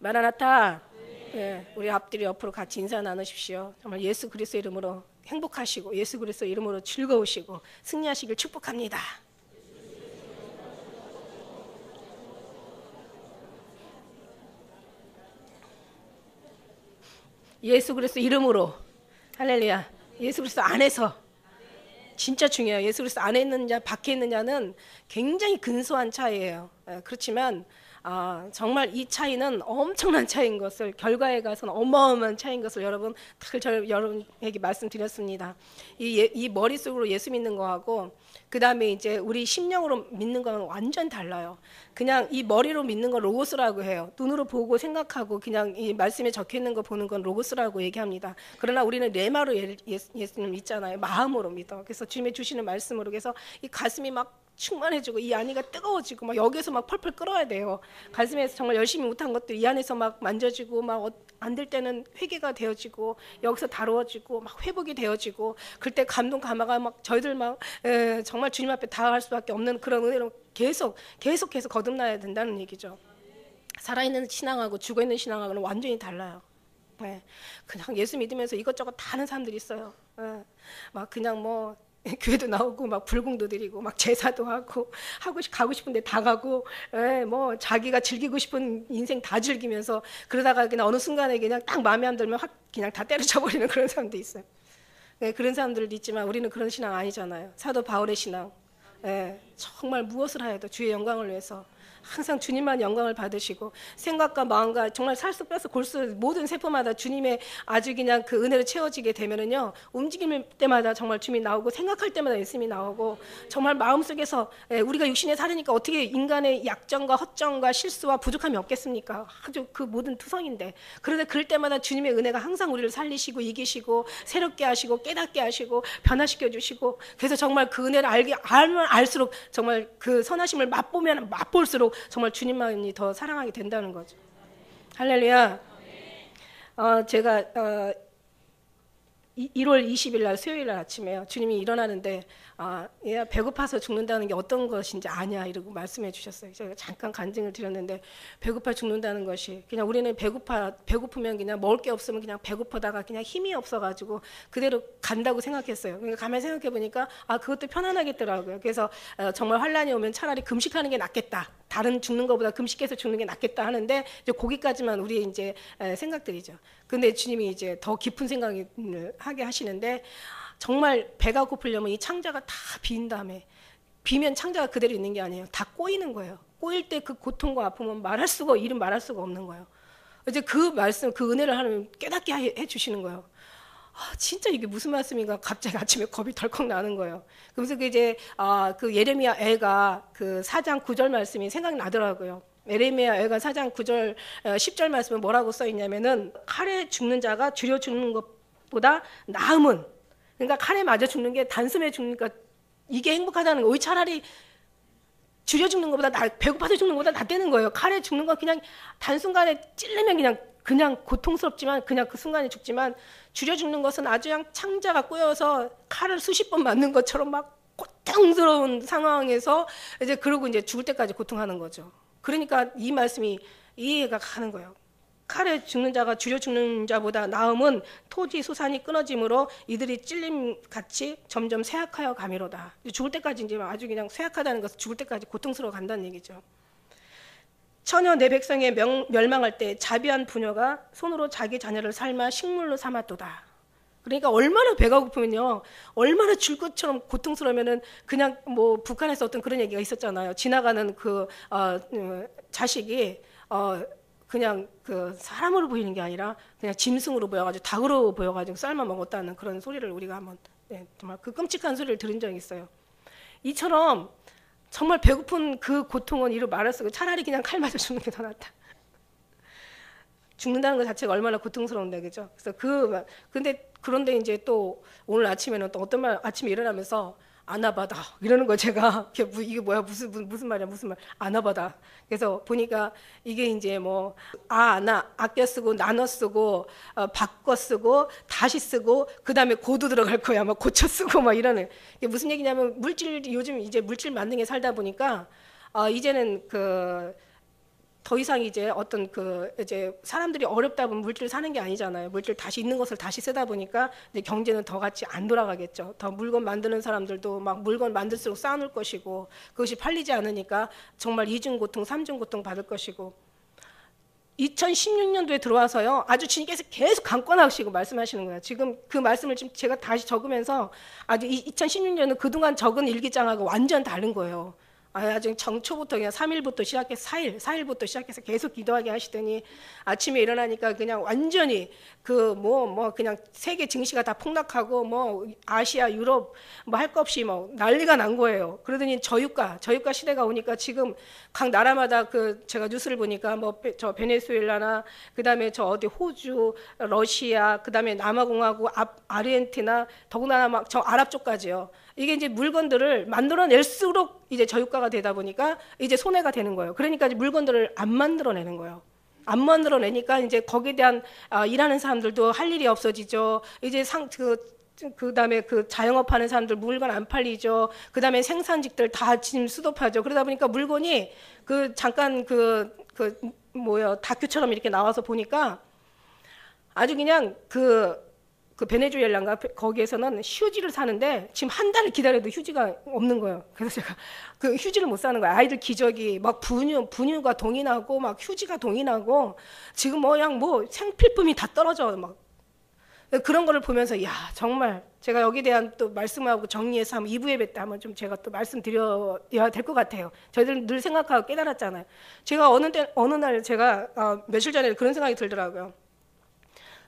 마라나타. 예, 우리 앞뒤로 옆으로 같이 인사 나누십시오. 정말 예수 그리스도 이름으로 행복하시고 예수 그리스도 이름으로 즐거우시고 승리하시길 축복합니다. 예수 그리스도 이름으로 할렐루야. 예수 그리스도 안에서 진짜 중요해요. 예수 그리스도 안에 있는 자 밖에 있는 자는 굉장히 근소한 차이예요. 그렇지만 정말 이 차이는 엄청난 차이인 것을 결과에 가서는 어마어마한 차이인 것을 여러분 여러분에게 말씀드렸습니다. 이 머릿속으로 예수 믿는 거하고 그 다음에 이제 우리 심령으로 믿는 거는 완전 달라요. 그냥 이 머리로 믿는 건 로고스라고 해요. 눈으로 보고 생각하고 그냥 이 말씀에 적혀 있는 거 보는 건 로고스라고 얘기합니다. 그러나 우리는 레마로 예수님 믿잖아요. 마음으로 믿어. 그래서 주님이 주시는 말씀으로 그래서 이 가슴이 막 충만해지고 이 안이가 뜨거워지고 막 여기서 막 펄펄 끓어야 돼요. 가슴에서 정말 열심히 못한 것들 이 안에서 막 만져지고 막 안 될 때는 회개가 되어지고 여기서 다루어지고 막 회복이 되어지고 그때 감동 감화가 막 저희들 막 정말 주님 앞에 다가갈 수밖에 없는 그런 은혜로 계속 거듭나야 된다는 얘기죠. 살아있는 신앙하고 죽어있는 신앙하고는 완전히 달라요. 네. 그냥 예수 믿으면서 이것저것 다 하는 사람들이 있어요. 막 그냥 뭐 교회도 나오고 막 불공도 드리고 막 제사도 하고 가고 싶은데 다 가고 뭐 자기가 즐기고 싶은 인생 다 즐기면서 그러다가 그냥 어느 순간에 그냥 딱 마음에 안 들면 확 그냥 다 때려쳐버리는 그런 사람도 있어요. 그런 사람들도 있지만 우리는 그런 신앙 아니잖아요. 사도 바울의 신앙. 정말 무엇을 하여도 주의 영광을 위해서 항상 주님만 영광을 받으시고 생각과 마음과 정말 살수 뼈서 골수 모든 세포마다 주님의 아주 그냥 그 은혜로 채워지게 되면은요 움직일 때마다 정말 주님이 나오고 생각할 때마다 예수님이 나오고 정말 마음속에서 우리가 육신에 살으니까 어떻게 인간의 약점과 허점과 실수와 부족함이 없겠습니까? 아주 그 모든 투성인데 그런데 그럴 때마다 주님의 은혜가 항상 우리를 살리시고 이기시고 새롭게 하시고 깨닫게 하시고 변화시켜 주시고 그래서 정말 그 은혜를 알면 알수록 정말 그 선하심을 맛보면 맛볼수록 정말 주님만이 더 사랑하게 된다는 거죠. 할렐루야. 제가 1월 20일 날 수요일 날 아침에요. 주님이 일어나는데 얘야 배고파서 죽는다는 게 어떤 것인지 아냐 이러고 말씀해 주셨어요. 제가 잠깐 간증을 드렸는데 배고파 죽는다는 것이 그냥 우리는 배고프면 그냥 먹을 게 없으면 그냥 배고프다가 그냥 힘이 없어가지고 그대로 간다고 생각했어요. 그러니까 가만히 생각해 보니까 그것도 편안하겠더라고요. 그래서 정말 환란이 오면 차라리 금식하는 게 낫겠다. 다른 죽는 것보다 금식해서 죽는 게 낫겠다 하는데 이제 거기까지만 우리의 이제 생각들이죠. 근데 주님이 이제 더 깊은 생각을 하게 하시는데 정말 배가 고프려면 이 창자가 다 비인 다음에 비면 창자가 그대로 있는 게 아니에요. 다 꼬이는 거예요. 꼬일 때 그 고통과 아픔은 말할 수가 없는 거예요. 이제 그 말씀, 그 은혜를 하나님 깨닫게 해 주시는 거예요. 진짜 이게 무슨 말씀인가 갑자기 아침에 겁이 덜컥 나는 거예요. 그래서 이제 그 예레미야 애가 그 4장 9절 말씀이 생각나더라고요. 예레미야 애가 4장 9절 10절 말씀은 뭐라고 써 있냐면은 칼에 죽는 자가 줄여 죽는 것보다 나음은 그러니까 칼에 맞아 죽는 게 단숨에 죽으니까 이게 행복하다는 거예요. 차라리 줄여 죽는 것보다 배고파서 죽는 것보다 낫다는 거예요. 칼에 죽는 건 그냥 단순간에 찔리면 그냥 고통스럽지만 그냥 그 순간에 죽지만 줄여 죽는 것은 아주 그냥 창자가 꼬여서 칼을 수십 번 맞는 것처럼 막 고통스러운 상황에서 이제 그러고 이제 죽을 때까지 고통하는 거죠. 그러니까 이 말씀이 이해가 가는 거예요. 칼에 죽는 자가 줄여 죽는 자보다 나음은 토지 소산이 끊어짐으로 이들이 찔림같이 점점 쇠약하여 가미로다. 죽을 때까지 이제 아주 그냥 쇠약하다는 것은 죽을 때까지 고통스러워 간다는 얘기죠. 처녀 내 백성의 멸망할 때 자비한 부녀가 손으로 자기 자녀를 삶아 식물로 삼았도다. 그러니까 얼마나 배가 고프면요, 얼마나 줄 것처럼 고통스러우면은 그냥 뭐 북한에서 어떤 그런 얘기가 있었잖아요. 지나가는 그 자식이 그냥 그 사람으로 보이는 게 아니라 그냥 짐승으로 보여가지고 닭으로 보여가지고 삶아 먹었다는 그런 소리를 우리가 한번 정말 그 끔찍한 소리를 들은 적이 있어요. 이처럼 정말 배고픈 그 고통은 이루 말할 수 없고 차라리 그냥 칼 맞아 죽는 게 더 낫다. 죽는다는 것 자체가 얼마나 고통스러운데, 그죠? 그래서 그런데 이제 또 오늘 아침에는 또 어떤 말 아침에 일어나면서 아나바다 이러는 거 제가 이게 뭐야 무슨 말이야 무슨 말 아나바다. 그래서 보니까 이게 이제 뭐 아껴 쓰고 나눠 쓰고 바꿔 쓰고 다시 쓰고 그 다음에 고도 들어갈 거야 막 고쳐 쓰고 막 이러는. 이게 무슨 얘기냐면 요즘 이제 물질 만능에 살다 보니까 이제는 더 이상 이제 어떤 그 이제 사람들이 어렵다 보면 물질 사는 게 아니잖아요. 물질 다시 있는 것을 다시 쓰다 보니까 이제 경제는 더 같이 안 돌아가겠죠. 더 물건 만드는 사람들도 막 물건 만들수록 쌓아놓을 것이고 그것이 팔리지 않으니까 정말 이중 고통, 삼중 고통 받을 것이고 2016년도에 들어와서요. 아주 주님께서 계속 강권하시고 말씀하시는 거예요. 지금 그 말씀을 지금 제가 다시 적으면서 아주 2016년은 그동안 적은 일기장하고 완전 다른 거예요. 아주 정초부터 그냥 3일부터 시작해서 4일부터 시작해서 계속 기도하게 하시더니 아침에 일어나니까 그냥 완전히 그 그냥 세계 증시가 다 폭락하고 뭐 아시아, 유럽 뭐 할 거 없이 뭐 난리가 난 거예요. 그러더니 저유가 시대가 오니까 지금 각 나라마다 그 제가 뉴스를 보니까 뭐 저 베네수엘라나 그다음에 저 어디 호주, 러시아, 그다음에 남아공화국, 아르헨티나 더군다나 막 저 아랍 쪽까지요. 이게 이제 물건들을 만들어낼수록 이제 저유가가 되다 보니까 이제 손해가 되는 거예요. 그러니까 이제 물건들을 안 만들어내는 거예요. 안 만들어내니까 이제 거기에 대한 일하는 사람들도 할 일이 없어지죠. 이제 그다음에 그 자영업 하는 사람들 물건 안 팔리죠. 그다음에 생산직들 다 지금 스톱하죠. 그러다 보니까 물건이 그 잠깐 다큐처럼 이렇게 나와서 보니까 아주 그냥 그 베네수엘라인가 거기에서는 휴지를 사는데 지금 한 달을 기다려도 휴지가 없는 거예요. 그래서 제가 그 휴지를 못 사는 거예요. 아이들 기저귀 막 분유가 동이 나고 막 휴지가 동이 나고 지금 생필품이 다 떨어져 막 그런 거를 보면서 야 정말 제가 여기에 대한 또 말씀하고 정리해서 한번 2부 예배 때 한번 좀 제가 또 말씀드려야 될 것 같아요. 저희들은 늘 생각하고 깨달았잖아요. 제가 어느 날 제가 며칠 전에 그런 생각이 들더라고요.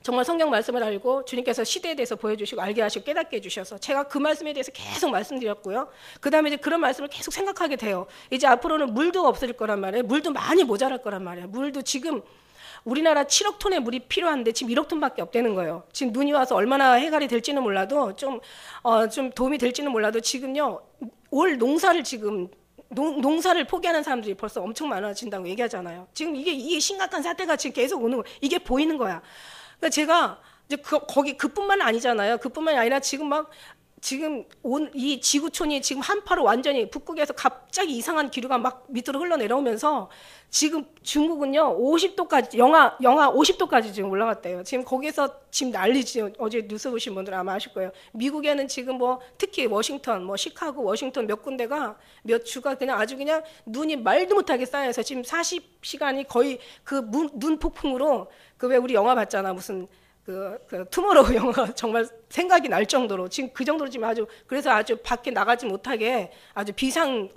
정말 성경 말씀을 알고 주님께서 시대에 대해서 보여주시고 알게 하시고 깨닫게 해주셔서 제가 그 말씀에 대해서 계속 말씀드렸고요. 그 다음에 이제 그런 말씀을 계속 생각하게 돼요. 이제 앞으로는 물도 없어질 거란 말이에요. 물도 많이 모자랄 거란 말이에요. 물도 지금 우리나라 7억 톤의 물이 필요한데 지금 1억 톤밖에 없다는 거예요. 지금 눈이 와서 얼마나 해갈이 될지는 몰라도 좀 도움이 될지는 몰라도 지금요 올 농사를 지금 농사를 포기하는 사람들이 벌써 엄청 많아진다고 얘기하잖아요. 지금 이게 심각한 사태가 지금 계속 오는 거예요. 이게 보이는 거야. 그러니까 제가 이제 거기 그뿐만 아니잖아요. 그뿐만이 아니라 지금 이 지구촌이 지금 한파로 완전히 북극에서 갑자기 이상한 기류가 막 밑으로 흘러내려오면서 지금 중국은요 50도까지 영하 50도까지 지금 올라갔대요. 지금 거기서 지금 난리지. 어제 뉴스 보신 분들은 아마 아실 거예요. 미국에는 지금 특히 워싱턴, 시카고, 워싱턴 몇 군데가 몇 주가 그냥 아주 그냥 눈이 말도 못하게 쌓여서 지금 40시간이 거의 그 눈 폭풍으로 왜 우리 영화 봤잖아 무슨 그 투모로우 영화 정말 생각이 날 정도로 지금 그 정도로 지금 그래서 아주 밖에 나가지 못하게 아주 비상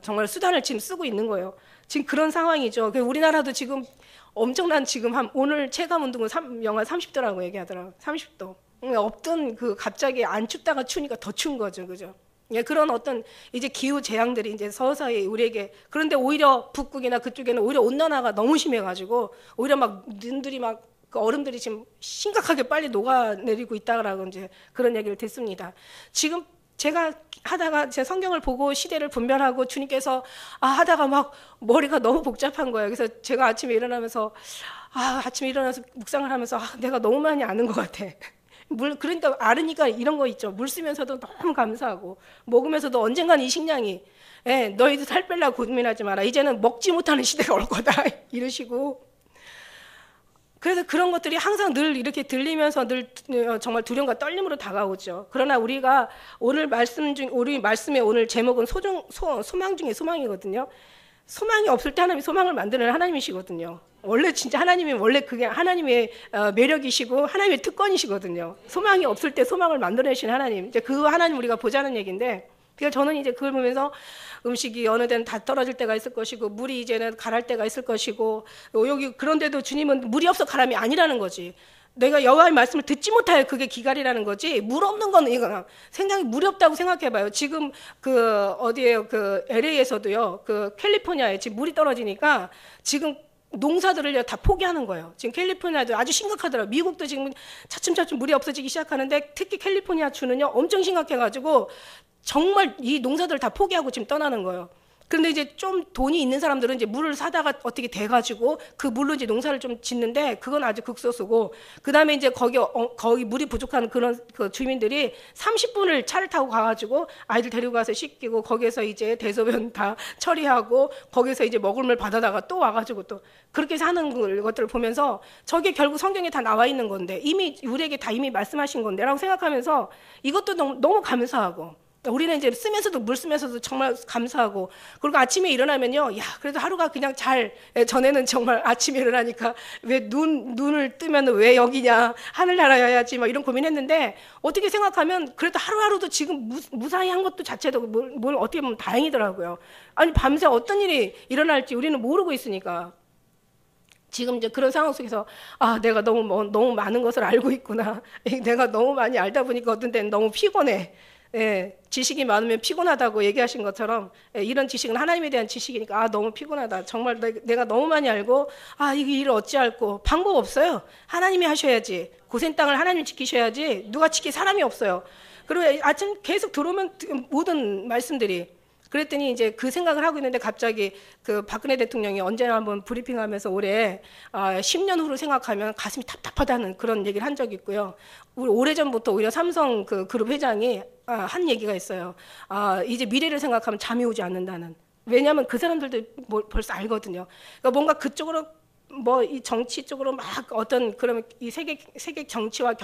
정말 수단을 지금 쓰고 있는 거예요. 지금 그런 상황이죠. 우리나라도 지금 엄청난 지금 오늘 체감 온도는 영하 30도라고 얘기하더라고요. 30도. 없던 갑자기 안 춥다가 추우니까 더 추운 거죠, 그죠? 예, 그런 어떤 이제 기후 재앙들이 이제 서서히 우리에게 그런데 오히려 북극이나 그쪽에는 오히려 온난화가 너무 심해가지고 오히려 막 눈들이 그 얼음들이 지금 심각하게 빨리 녹아내리고 있다라고 이제 그런 얘기를 듣습니다. 지금 제가 하다가 제 성경을 보고 시대를 분별하고 주님께서 하다가 막 머리가 너무 복잡한 거예요. 그래서 제가 아침에 일어나서 묵상을 하면서 내가 너무 많이 아는 것 같아. 그러니까 알으니까 이런 거 있죠. 물 쓰면서도 너무 감사하고 먹으면서도 언젠간 이 식량이 너희도 살 빼려고 고민하지 마라. 이제는 먹지 못하는 시대가 올 거다 이러시고 그래서 그런 것들이 항상 늘 이렇게 들리면서 늘 정말 두려움과 떨림으로 다가오죠. 그러나 우리가 오늘 우리 말씀의 오늘 제목은 소망 중에 소망이거든요. 소망이 없을 때 하나님이 소망을 만드는 하나님이시거든요. 원래 진짜 하나님이 원래 그게 하나님의 매력이시고 하나님의 특권이시거든요. 소망이 없을 때 소망을 만들어내신 하나님. 이제 그 하나님 우리가 보자는 얘기인데, 그래서 저는 이제 그걸 보면서 음식이 어느 데는 다 떨어질 때가 있을 것이고 물이 이제는 가랄 때가 있을 것이고 여기 그런데도 주님은 물이 없어 가람이 아니라는 거지. 내가 여호와의 말씀을 듣지 못하여 그게 기갈이라는 거지. 물 없는 거는 이거 생각이 물이 없다고 생각해봐요. 지금 어디에요? LA에서도요. 캘리포니아에 지금 물이 떨어지니까 지금 농사들을 다 포기하는 거예요. 지금 캘리포니아도 아주 심각하더라고요. 미국도 지금 차츰차츰 물이 없어지기 시작하는데 특히 캘리포니아 주는요 엄청 심각해가지고 정말 이 농사들을 다 포기하고 지금 떠나는 거예요. 그런데 이제 좀 돈이 있는 사람들은 이제 물을 사다가 어떻게 돼가지고 그 물로 이제 농사를 좀 짓는데 그건 아주 극소수고, 그 다음에 이제 거기 물이 부족한 그런 그 주민들이 30분을 차를 타고 가가지고 아이들 데리고 가서 씻기고 거기에서 이제 대소변 다 처리하고 거기서 이제 먹을 물 받아다가 또 와가지고 또 그렇게 사는 것들을 보면서 저게 결국 성경에 다 나와 있는 건데 이미 우리에게 다 이미 말씀하신 건데라고 생각하면서 이것도 너무 감사하고, 우리는 이제 쓰면서도 물 쓰면서도 정말 감사하고, 그리고 아침에 일어나면요, 야 그래도 하루가 그냥 전에는 정말 아침에 일어나니까 왜 눈을 뜨면 왜 여기냐, 하늘나라여야지 막 이런 고민했는데 어떻게 생각하면 그래도 하루하루도 지금 무사히 한 것도 자체도 뭘 어떻게 보면 다행이더라고요. 아니 밤새 어떤 일이 일어날지 우리는 모르고 있으니까. 지금 이제 그런 상황 속에서 내가 너무 많은 것을 알고 있구나. 내가 너무 많이 알다 보니까 어떤 때는 너무 피곤해. 예, 지식이 많으면 피곤하다고 얘기하신 것처럼 이런 지식은 하나님에 대한 지식이니까 너무 피곤하다. 정말 내가 너무 많이 알고 이게 일을 어찌할꼬 방법 없어요. 하나님이 하셔야지. 고센 땅을 하나님 지키셔야지. 누가 지킬 사람이 없어요. 그리고 아침 계속 들어오면 모든 말씀들이, 그랬더니 이제 그 생각을 하고 있는데 갑자기 그 박근혜 대통령이 언제나 한번 브리핑하면서 올해 10년 후로 생각하면 가슴이 답답하다는 그런 얘기를 한 적이 있고요. 우리 오래전부터 오히려 삼성 그 그룹 회장이 한 얘기가 있어요. 이제 미래를 생각하면 잠이 오지 않는다는. 왜냐하면 그 사람들도 벌써 알거든요. 그러니까 뭔가 그쪽으로 이 정치 쪽으로 막 어떤 그러면 이 세계 정치와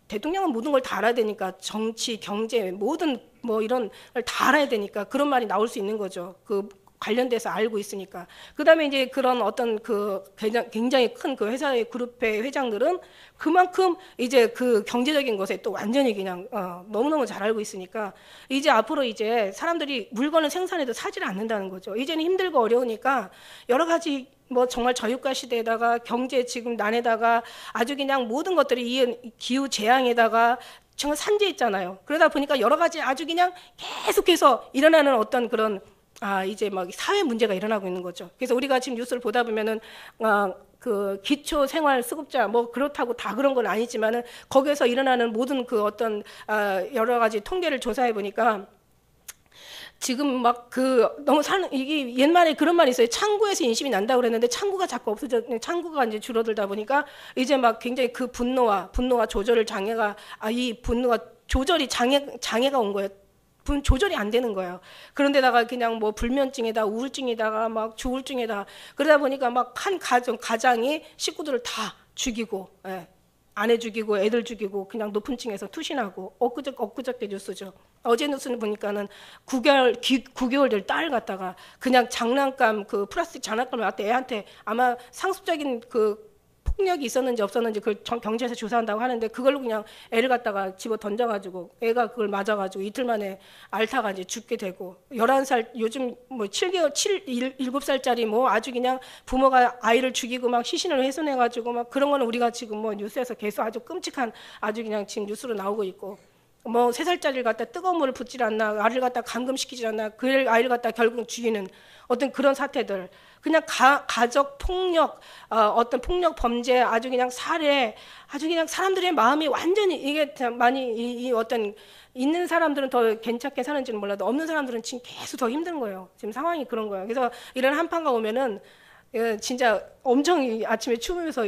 대통령은 모든 걸 다 알아야 되니까 정치, 경제 모든 이런 걸 다 알아야 되니까 그런 말이 나올 수 있는 거죠. 그 관련돼서 알고 있으니까. 그다음에 이제 그런 어떤 그 굉장히 큰 그 회사의 그룹의 회장들은 그만큼 이제 그 경제적인 것에 또 완전히 그냥 너무너무 잘 알고 있으니까 이제 앞으로 이제 사람들이 물건을 생산해도 사지를 않는다는 거죠. 이제는 힘들고 어려우니까 여러 가지 정말 저유가 시대에다가 경제 지금 난에다가 아주 그냥 모든 것들이 이 기후 재앙에다가 정말 산재했잖아요. 그러다 보니까 여러 가지 아주 그냥 계속해서 일어나는 어떤 그런 이제 사회 문제가 일어나고 있는 거죠. 그래서 우리가 지금 뉴스를 보다 보면은 그 기초생활수급자 그렇다고 다 그런 건 아니지만은 거기에서 일어나는 모든 그 어떤 여러 가지 통계를 조사해 보니까 지금 너무 이게 옛말에 그런 말이 있어요. 창구에서 인심이 난다고 그랬는데 창구가 자꾸 창구가 이제 줄어들다 보니까 이제 굉장히 그 분노와 조절을 이 분노가 조절이 장애가 온 거예요. 조절이 안 되는 거예요. 그런데다가 그냥 불면증에다 우울증에다가 조울증에다 그러다 보니까 한 가장이 식구들을 다 죽이고, 아내 죽이고 애들 죽이고 그냥 높은 층에서 투신하고 엊그저께 뉴스죠. 어제 뉴스는 보니까는 9개월 될 딸 갖다가 그냥 장난감 플라스틱 장난감을 갖다 애한테 아마 상습적인 폭력이 있었는지 없었는지 그걸 경찰에서 조사한다고 하는데 그걸로 그냥 애를 갖다가 집어 던져가지고 애가 그걸 맞아가지고 이틀 만에 앓다가 이제 죽게 되고 11살 요즘 7살짜리 아주 그냥 부모가 아이를 죽이고 시신을 훼손해가지고 그런 거는 우리가 지금 뉴스에서 계속 아주 끔찍한 아주 그냥 지금 뉴스로 나오고 있고 3살짜리를 갖다 뜨거운 물을 붓질 않나 아이를 갖다 감금시키질 않나 그 아이를 갖다 결국 죽이는 어떤 그런 사태들 그냥 가족 폭력 어떤 폭력 범죄 아주 그냥 살해 아주 그냥 사람들의 마음이 완전히 이게 많이 이 어떤 있는 사람들은 더 괜찮게 사는지는 몰라도 없는 사람들은 지금 계속 더 힘든 거예요. 지금 상황이 그런 거예요. 그래서 이런 한파가 오면은 진짜 엄청 아침에 추우면서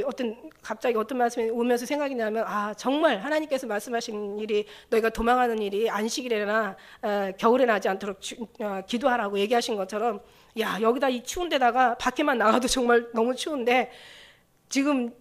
갑자기 어떤 말씀이 오면서 생각이 나면 정말 하나님께서 말씀하신 일이 너희가 도망하는 일이 안식일에나 겨울에 나지 않도록 기도하라고 얘기하신 것처럼 여기다 이 추운 데다가 밖에만 나가도 정말 너무 추운데 지금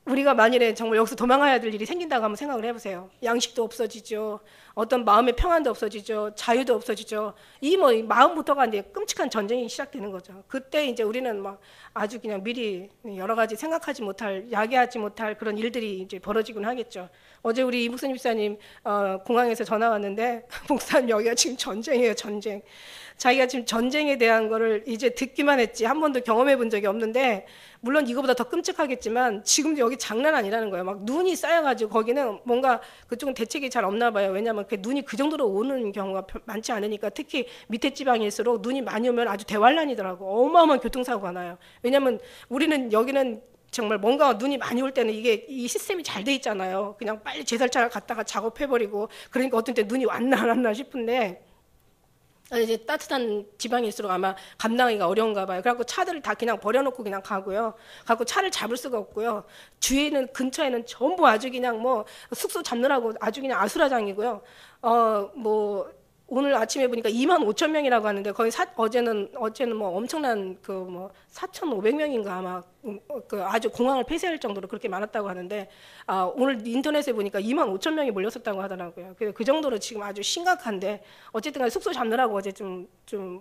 우리가 만일에 정말 여기서 도망가야 될 일이 생긴다고 한번 생각을 해보세요. 양식도 없어지죠. 어떤 마음의 평안도 없어지죠. 자유도 없어지죠. 이 마음부터가 이제 끔찍한 전쟁이 시작되는 거죠. 그때 이제 우리는 아주 그냥 미리 여러 가지 생각하지 못할, 야기하지 못할 그런 일들이 이제 벌어지곤 하겠죠. 어제 우리 이묵선 집사님 공항에서 전화 왔는데 목사님 여기가 지금 전쟁이에요, 전쟁. 자기가 지금 전쟁에 대한 거를 이제 듣기만 했지 한 번도 경험해 본 적이 없는데 물론 이거보다 더 끔찍하겠지만 지금 여기 장난 아니라는 거예요. 눈이 쌓여가지고 거기는 뭔가 그쪽은 대책이 잘 없나 봐요. 왜냐하면 눈이 그 정도로 오는 경우가 많지 않으니까 특히 밑에 지방일수록 눈이 많이 오면 아주 대환란이더라고. 어마어마한 교통사고가 나요. 왜냐하면 우리는 여기는 정말 뭔가 눈이 많이 올 때는 이 시스템이 잘 돼 있잖아요. 그냥 빨리 제설차를 갖다가 작업해버리고 그러니까 어떤 때 눈이 왔나 안 왔나 싶은데 이제 따뜻한 지방일수록 아마 감당하기가 어려운가 봐요. 그래갖고 차들을 다 그냥 버려놓고 그냥 가고요. 갖고 차를 잡을 수가 없고요. 주위에는 근처에는 전부 아주 그냥 뭐 숙소 잡느라고 아주 그냥 아수라장이고요. 뭐 오늘 아침에 보니까 25,000명이라고 하는데 거의 어제는 뭐 엄청난 그 뭐 4,500명인가 아마 그 아주 공항을 폐쇄할 정도로 그렇게 많았다고 하는데 오늘 인터넷에 보니까 25,000명이 몰렸었다고 하더라고요. 그 정도로 지금 아주 심각한데 어쨌든 간에 숙소 잡느라고 어제 좀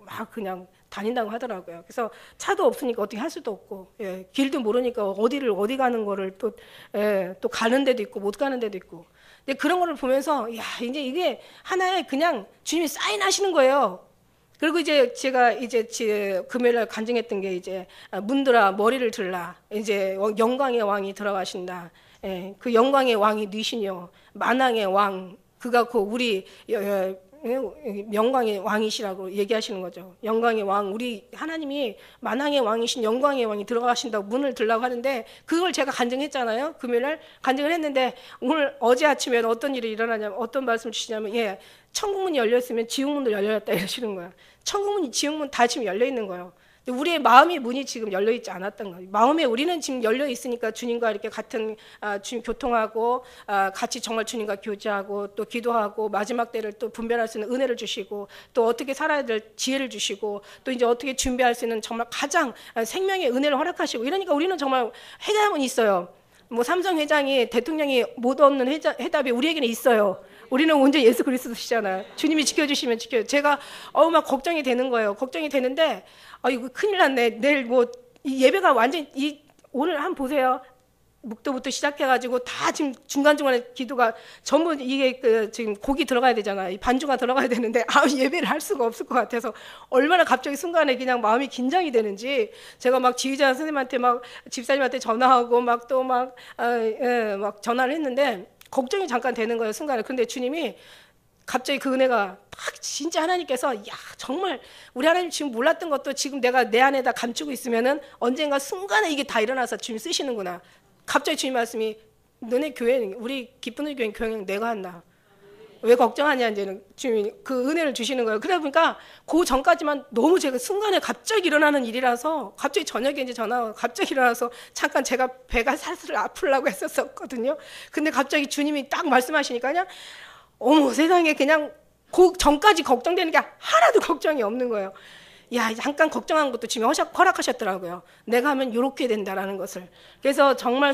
막 그냥 다닌다고 하더라고요. 그래서 차도 없으니까 어떻게 할 수도 없고 길도 모르니까 어디 가는 거를 또 가는 데도 있고 못 가는 데도 있고. 근데 그런 거를 보면서 야 이제 이게 하나의 그냥 주님이 사인하시는 거예요. 그리고 이제 제가 이제 금요일날 간증했던 게 이제 문들아 머리를 들라 이제 영광의 왕이 들어가신다. 그 영광의 왕이 누이시뇨 만왕의 왕 그가 곧 우리 영광의 왕이시라고 얘기하시는 거죠. 영광의 왕 우리 하나님이 만왕의 왕이신 영광의 왕이 들어가신다고 문을 들라고 하는데 그걸 제가 간증했잖아요. 금요일날 간증을 했는데 어제 아침에 어떤 일이 일어나냐면 어떤 말씀 주시냐면 천국문이 열렸으면 지옥문도 열렸다 이러시는 거예요. 천국문이 지옥문 다 지금 열려 있는 거예요. 우리의 마음의 문이 지금 열려 있지 않았던 거예요. 마음에 우리는 지금 열려 있으니까 주님과 이렇게 같은 주님 교통하고 같이 정말 주님과 교제하고 또 기도하고 마지막 때를 또 분별할 수 있는 은혜를 주시고 또 어떻게 살아야 될 지혜를 주시고 또 이제 어떻게 준비할 수 있는 정말 가장 생명의 은혜를 허락하시고 이러니까 우리는 정말 해답은 있어요. 뭐 삼성 회장이 대통령이 못 얻는 해답이 우리에게는 있어요. 우리는 온전히 예수 그리스도시잖아요. 주님이 지켜주시면 지켜요. 제가 막 걱정이 되는 거예요. 걱정이 되는데 이거 큰일 났네. 내일 뭐 이 예배가 완전 오늘 한번 보세요. 묵도부터 시작해가지고 다 지금 중간중간에 기도가 전부 이게 지금 곡이 들어가야 되잖아요. 반주가 들어가야 되는데 예배를 할 수가 없을 것 같아서 얼마나 갑자기 순간에 그냥 마음이 긴장이 되는지 제가 막 지휘자 선생님한테 막 집사님한테 전화하고 막 또 막 전화를 했는데 걱정이 잠깐 되는 거예요, 순간에. 근데 주님이 갑자기 그 은혜가 딱 진짜 하나님께서 정말 우리 하나님 지금 몰랐던 것도 지금 내가 내 안에다 감추고 있으면은 언젠가 순간에 이게 다 일어나서 주님 쓰시는구나. 갑자기 주님 말씀이 너네 교회는 우리 기쁜 교회는 내가 한다. 왜 걱정하냐 이제는 주님이 그 은혜를 주시는 거예요. 그러다 보니까 그 전까지만 너무 제가 순간에 갑자기 일어나는 일이라서 갑자기 저녁에 이제 전화가 갑자기 일어나서 잠깐 제가 배가 살살 아프려고 했었거든요. 근데 갑자기 주님이 딱 말씀하시니까 그냥 어머 세상에 그냥 그 전까지 걱정되는 게 하나도 걱정이 없는 거예요. 잠깐 걱정한 것도 주님이 허락하셨더라고요. 내가 하면 이렇게 된다라는 것을. 그래서 정말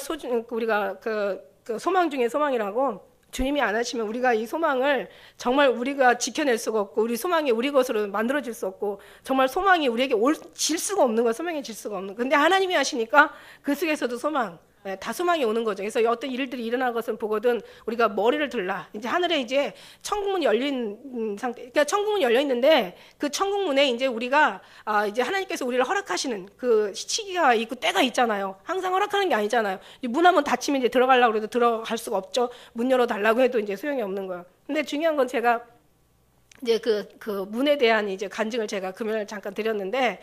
우리가 그 소망 중에 소망이라고 주님이 안 하시면 우리가 이 소망을 정말 우리가 지켜낼 수가 없고 우리 소망이 우리 것으로 만들어질 수 없고 정말 소망이 우리에게 질 수가 없는 거예요. 소망이 질 수가 없는 거예요. 근데 하나님이 하시니까 그 속에서도 소망. 다 소망이 오는 거죠. 그래서 어떤 일들이 일어날 것을 보거든 우리가 머리를 들라. 이제 하늘에 이제 천국문이 열린 상태. 그러니까 천국문이 열려 있는데 그 천국문에 이제 우리가 이제 하나님께서 우리를 허락하시는 그 시기가 있고 때가 있잖아요. 항상 허락하는 게 아니잖아요. 문 한번 닫히면 이제 들어가려고 해도 들어갈 수가 없죠. 문 열어 달라고 해도 이제 소용이 없는 거예요. 근데 중요한 건 제가 이제 그 문에 대한 이제 간증을 제가 금요일 잠깐 드렸는데,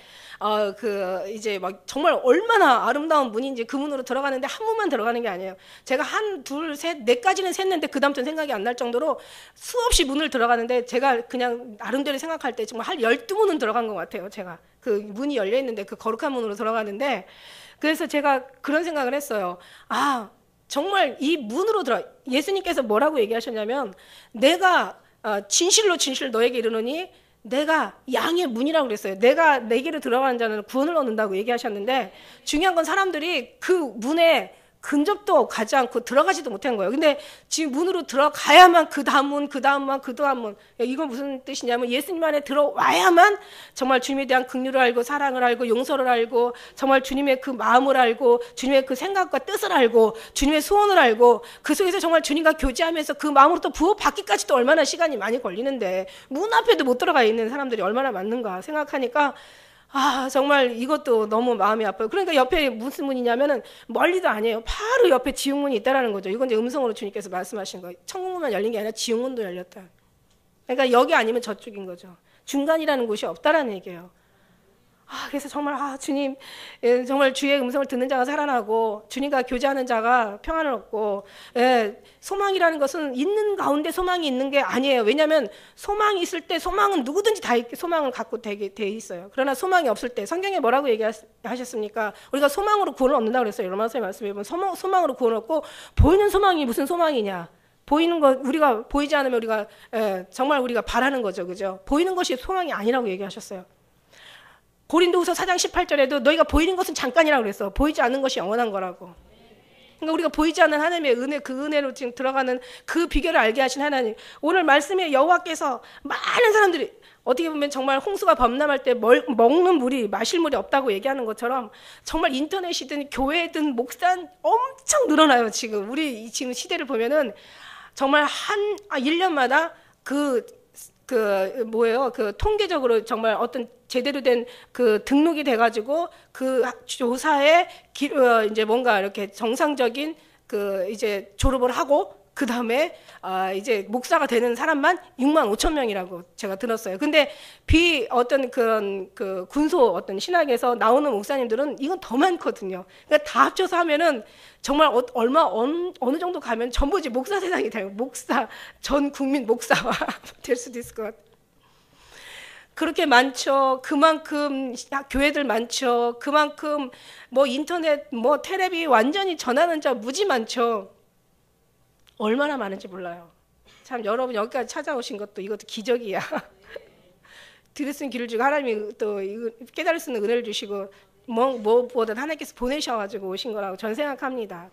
이제 막 정말 얼마나 아름다운 문인지 그 문으로 들어가는데 한 문만 들어가는 게 아니에요. 제가 한, 둘, 셋, 넷까지는 셌는데 그다음부터는 생각이 안 날 정도로 수없이 문을 들어가는데 제가 그냥 나름대로 생각할 때 정말 한 12문은 들어간 것 같아요. 제가 그 문이 열려 있는데 그 거룩한 문으로 들어가는데 그래서 제가 그런 생각을 했어요. 정말 이 문으로 예수님께서 뭐라고 얘기하셨냐면 내가 진실로 진실 너에게 이르노니 내가 양의 문이라고 그랬어요. 내가 내게로 들어가는 자는 구원을 얻는다고 얘기하셨는데 중요한 건 사람들이 그 문에 근접도 가지 않고 들어가지도 못한 거예요. 근데 지금 문으로 들어가야만 그 다음 문, 그 다음 문, 그 다음 문. 이건 무슨 뜻이냐면 예수님 안에 들어와야만 정말 주님에 대한 긍휼을 알고 사랑을 알고 용서를 알고 정말 주님의 그 마음을 알고 주님의 그 생각과 뜻을 알고 주님의 소원을 알고 그 속에서 정말 주님과 교제하면서 그 마음으로 또 부어받기까지도 얼마나 시간이 많이 걸리는데 문 앞에도 못 들어가 있는 사람들이 얼마나 많는가 생각하니까 정말 이것도 너무 마음이 아파요. 그러니까 옆에 무슨 문이냐면은 멀리도 아니에요. 바로 옆에 지옥문이 있다라는 거죠. 이건 이제 음성으로 주님께서 말씀하신 거예요. 천국문만 열린 게 아니라 지옥문도 열렸다. 그러니까 여기 아니면 저쪽인 거죠. 중간이라는 곳이 없다라는 얘기예요. 그래서 정말 주님, 정말 주의 음성을 듣는 자가 살아나고 주님과 교제하는 자가 평안을 얻고, 소망이라는 것은 있는 가운데 소망이 있는 게 아니에요. 왜냐하면 소망이 있을 때 소망은 누구든지 다 소망을 갖고 돼 있어요. 그러나 소망이 없을 때 성경에 뭐라고 얘기하셨습니까? 우리가 소망으로 구원을 얻는다고 그랬어요. 로마서에 말씀해 보면 소망으로 구원을 얻고, 보이는 소망이 무슨 소망이냐? 보이는 것, 우리가 보이지 않으면 우리가 정말 우리가 바라는 거죠, 그죠? 보이는 것이 소망이 아니라고 얘기하셨어요. 고린도후서 4장 18절에도 너희가 보이는 것은 잠깐이라고 그랬어. 보이지 않는 것이 영원한 거라고. 그러니까 우리가 보이지 않는 하나님의 은혜, 그 은혜로 지금 들어가는 그 비결을 알게 하신 하나님. 오늘 말씀에 여호와께서 많은 사람들이 어떻게 보면 정말 홍수가 범람할 때 먹는 물이, 마실 물이 없다고 얘기하는 것처럼 정말 인터넷이든 교회든 목사 엄청 늘어나요. 지금 우리 지금 시대를 보면은 정말 1년마다 그 통계적으로 정말 어떤 제대로 된 그 등록이 돼가지고 그 조사에 이제 뭔가 이렇게 정상적인 그 이제 졸업을 하고 그 다음에 이제 목사가 되는 사람만 6만 5천 명이라고 제가 들었어요. 근데 어떤 그런 그 군소 어떤 신학에서 나오는 목사님들은 이건 더 많거든요. 그러니까 다 합쳐서 하면은 정말 어느 정도 가면 전부 이제 목사 세상이 돼요. 목사, 전 국민 목사가 될 수도 있을 것 같아요. 그렇게 많죠. 그만큼 교회들 많죠. 그만큼 뭐 인터넷, 뭐 텔레비 완전히 전하는 자 무지 많죠. 얼마나 많은지 몰라요. 참 여러분 여기까지 찾아오신 것도 이것도 기적이야. 들을 수 있는 길을 주고 하나님이 또 깨달을 수 있는 은혜를 주시고 무엇보다 하나님께서 보내셔가지고 오신 거라고 저는 생각합니다.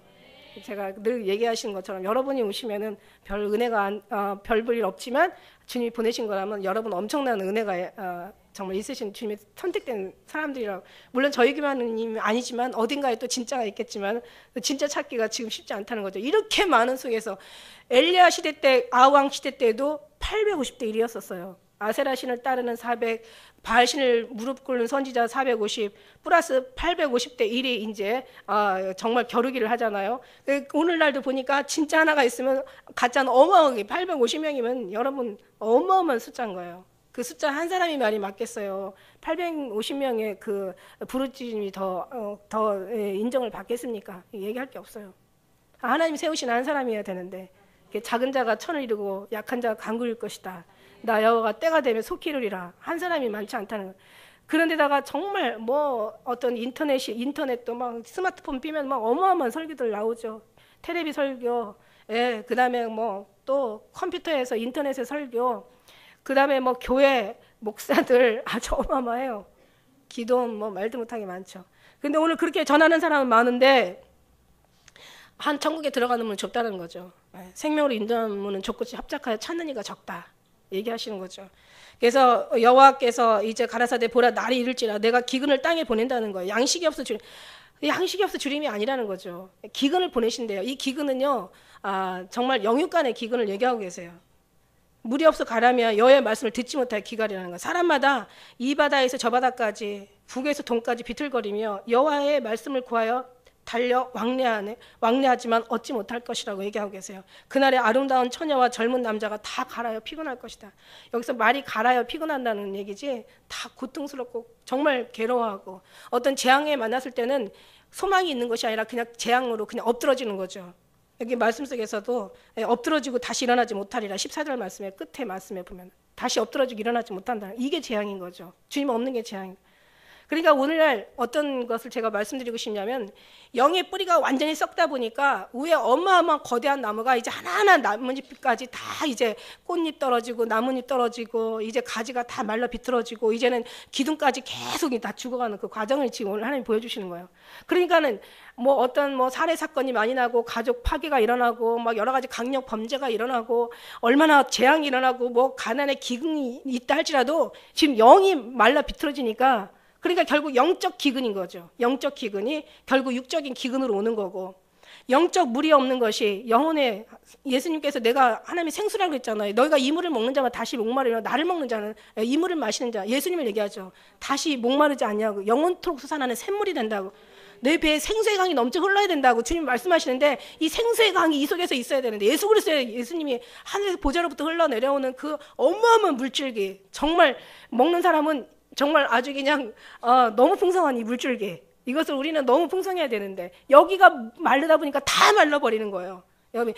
제가 늘 얘기하시는 것처럼 여러분이 오시면은 별 은혜가 별 볼 일 없지만 주님이 보내신 거라면 여러분 엄청난 은혜가 정말 있으신 주님의 선택된 사람들이라고. 물론 저희 교회는 아니지만 어딘가에 또 진짜가 있겠지만 진짜 찾기가 지금 쉽지 않다는 거죠. 이렇게 많은 속에서 엘리야 시대 때, 아왕 시대 때도 850대 1이었었어요. 아세라 신을 따르는 400, 바알 신을 무릎 꿇는 선지자 450 플러스 850대 1이 이제 정말 겨루기를 하잖아요. 오늘날도 보니까 진짜 하나가 있으면 가짜는 어마어마하게 850명이면 여러분 어마어마한 숫자인 거예요. 그 숫자 한 사람이 말이 맞겠어요. 850명의 그 부르짖음이 더 인정을 받겠습니까? 얘기할 게 없어요. 하나님 세우신 한 사람이어야 되는데 작은 자가 천을 이루고 약한 자가 강구일 것이다. 나 여호와가 때가 되면 속히 이루리라. 한 사람이 많지 않다는 거예요. 그런데다가 정말 뭐 어떤 인터넷도 막 스마트폰 비면 막 어마어마한 설교들 나오죠. 텔레비 설교, 그 다음에 뭐 또 컴퓨터에서 인터넷에 설교, 그 다음에 뭐 교회 목사들 아주 어마어마해요. 기도 뭐 말도 못하게 많죠. 근데 오늘 그렇게 전하는 사람은 많은데 한 천국에 들어가는 문은 좁다는 거죠. 생명으로 인도하는 문은 좁고 합작하여 찾는 이가 적다. 얘기하시는 거죠. 그래서 여호와께서 이제 가라사대 보라 날이 이를지라 내가 기근을 땅에 보낸다는 거예요. 양식이 없어 주림이 아니라는 거죠. 기근을 보내신대요. 이 기근은요, 정말 영육간의 기근을 얘기하고 계세요. 물이 없어 가라며 여호와의 말씀을 듣지 못할 기갈이라는 거예요. 사람마다 이 바다에서 저 바다까지 북에서 동까지 비틀거리며 여호와의 말씀을 구하여 달려 왕래하지만 얻지 못할 것이라고 얘기하고 계세요. 그날에 아름다운 처녀와 젊은 남자가 다 갈아여 피곤할 것이다. 여기서 말이 갈아여 피곤한다는 얘기지 다 고통스럽고 정말 괴로워하고 어떤 재앙에 만났을 때는 소망이 있는 것이 아니라 그냥 재앙으로 그냥 엎드러지는 거죠. 여기 말씀 속에서도 엎드러지고 다시 일어나지 못하리라. 14절 말씀의 끝에 말씀에 보면 다시 엎드러지고 일어나지 못한다. 이게 재앙인 거죠. 주님 없는 게 재앙입니다. 그러니까 오늘날 어떤 것을 제가 말씀드리고 싶냐면 영의 뿌리가 완전히 썩다 보니까 위에 어마어마한 거대한 나무가 이제 하나하나 나뭇잎까지 다 이제 꽃잎 떨어지고 나뭇잎 떨어지고 이제 가지가 다 말라 비틀어지고 이제는 기둥까지 계속 다 죽어가는 그 과정을 지금 오늘 하나님 보여주시는 거예요. 그러니까는 뭐 어떤 뭐 살해 사건이 많이 나고 가족 파괴가 일어나고 막 여러 가지 강력 범죄가 일어나고 얼마나 재앙이 일어나고 뭐 가난의 기근이 있다 할지라도 지금 영이 말라 비틀어지니까 그러니까 결국 영적 기근인 거죠. 영적 기근이 결국 육적인 기근으로 오는 거고 영적 물이 없는 것이 영혼의 예수님께서 내가 하나님의 생수라고 했잖아요. 너희가 이 물을 먹는 자가 다시 목마르며 나를 먹는 자는 이 물을 마시는 자 예수님을 얘기하죠. 다시 목마르지 않냐고 영원토록 솟아나는 샘물이 된다고 내 배에 생수의 강이 넘쳐 흘러야 된다고 주님 말씀하시는데 이 생수의 강이 이 속에서 있어야 되는데 예수 그리스도의 예수님이 하늘에서 보좌로부터 흘러내려오는 그 어마어마한 물줄기 정말 먹는 사람은 정말 아주 그냥 너무 풍성한 이 물줄기, 이것을 우리는 너무 풍성해야 되는데 여기가 마르다 보니까 다 말라버리는 거예요. 여러분,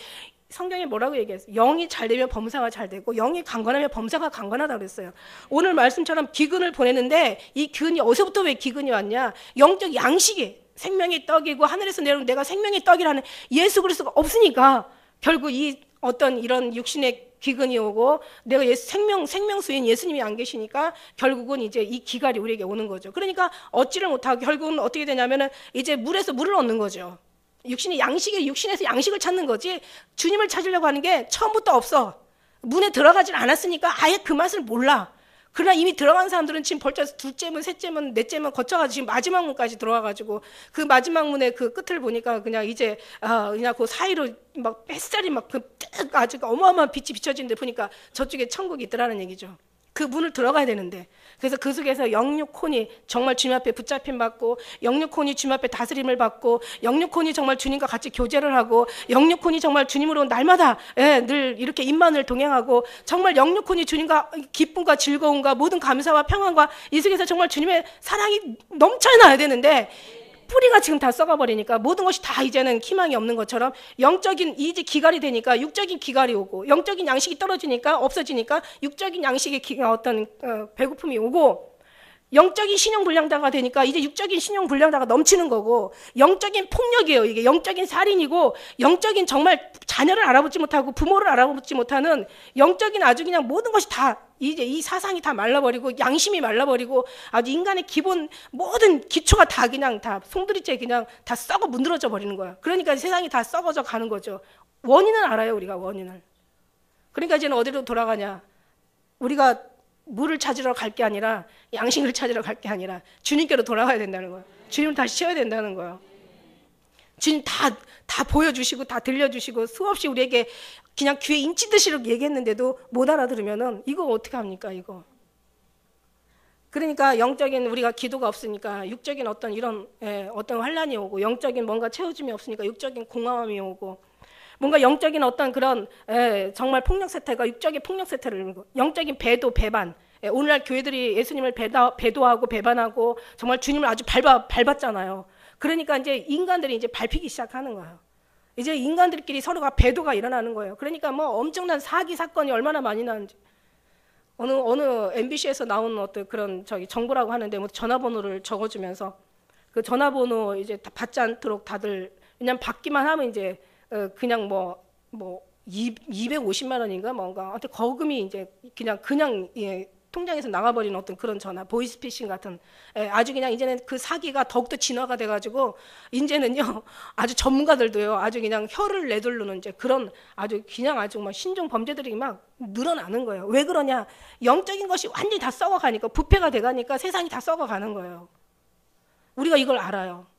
성경에 뭐라고 얘기했어요? 영이 잘 되면 범사가 잘 되고 영이 강건하면 범사가 강건하다고 그랬어요. 오늘 말씀처럼 기근을 보내는데 이 기근이 어디서부터 왜 기근이 왔냐? 영적 양식이 생명의 떡이고 하늘에서 내려온 내가 생명의 떡이라는 예수 그리스도가 없으니까 결국 이 어떤 이런 육신의 기근이 오고 내가 생명수인 예수님이 안 계시니까 결국은 이제 이 기갈이 우리에게 오는 거죠. 그러니까 얻지를 못하고 결국은 어떻게 되냐면은 이제 물에서 물을 얻는 거죠. 육신에서 양식을 찾는 거지 주님을 찾으려고 하는 게 처음부터 없어. 문에 들어가질 않았으니까 아예 그 맛을 몰라. 그러나 이미 들어간 사람들은 지금 벌써 둘째 문, 셋째 문, 넷째 문 거쳐가지고 지금 마지막 문까지 들어와가지고 그 마지막 문의 그 끝을 보니까 그냥 이제 그냥 그 사이로 막 햇살이 막 그 아주 어마어마한 빛이 비춰지는데 보니까 저쪽에 천국이 있더라는 얘기죠. 그 문을 들어가야 되는데 그래서 그 속에서 영육혼이 정말 주님 앞에 붙잡힘 받고 영육혼이 주님 앞에 다스림을 받고 영육혼이 정말 주님과 같이 교제를 하고 영육혼이 정말 주님으로 날마다 늘 이렇게 입만을 동행하고 정말 영육혼이 주님과 기쁨과 즐거움과 모든 감사와 평안과 이 속에서 정말 주님의 사랑이 넘쳐나야 되는데 뿌리가 지금 다 썩어버리니까 모든 것이 다 이제는 희망이 없는 것처럼 영적인 이제 기갈이 되니까 육적인 기갈이 오고 영적인 양식이 떨어지니까 없어지니까 육적인 양식의 어떤 배고픔이 오고 영적인 신용불량자가 되니까 이제 육적인 신용불량자가 넘치는 거고 영적인 폭력이에요. 이게 영적인 살인이고 영적인 정말 자녀를 알아보지 못하고 부모를 알아보지 못하는 영적인 아주 그냥 모든 것이 다 이제 이 사상이 다 말라버리고 양심이 말라버리고 아주 인간의 기본 모든 기초가 다 그냥 다 송두리째 그냥 다 썩어 문드러져 버리는 거야. 그러니까 세상이 다 썩어져 가는 거죠. 원인은 알아요. 우리가 원인을. 그러니까 이제는 어디로 돌아가냐. 우리가 물을 찾으러 갈 게 아니라 양식을 찾으러 갈 게 아니라 주님께로 돌아가야 된다는 거예요. 주님을 다시 채워야 된다는 거예요. 주님 다 보여주시고 다 들려주시고 수없이 우리에게 그냥 귀에 인치듯이 얘기했는데도 못 알아들으면은 이거 어떻게 합니까 이거. 그러니까 영적인 우리가 기도가 없으니까 육적인 어떤 이런 어떤 환란이 오고 영적인 뭔가 채워짐이 없으니까 육적인 공허함이 오고 뭔가 영적인 어떤 그런 정말 폭력 세태가 육적인 폭력 세태를 영적인 배도 배반. 오늘날 교회들이 예수님을 배도하고 배반하고 정말 주님을 아주 밟았잖아요. 그러니까 이제 인간들이 이제 밟히기 시작하는 거예요. 이제 인간들끼리 서로가 배도가 일어나는 거예요. 그러니까 뭐 엄청난 사기 사건이 얼마나 많이 나는지. 어느 MBC에서 나온 어떤 그런 정보라고 하는데 뭐 전화번호를 적어주면서 그 전화번호 이제 다 받지 않도록 다들 그냥 받기만 하면 이제 그냥 뭐 250만 원인가 뭔가 하여튼 거금이 이제 그냥 통장에서 나가버리는 어떤 그런 전화, 보이스피싱 같은 아주 그냥 이제는 그 사기가 더욱더 진화가 돼가지고 이제는요 아주 전문가들도요 아주 그냥 혀를 내두르는 이제 그런 아주 막 신종 범죄들이 막 늘어나는 거예요. 왜 그러냐? 영적인 것이 완전히 다 썩어가니까 부패가 돼가니까 세상이 다 썩어가는 거예요. 우리가 이걸 알아요.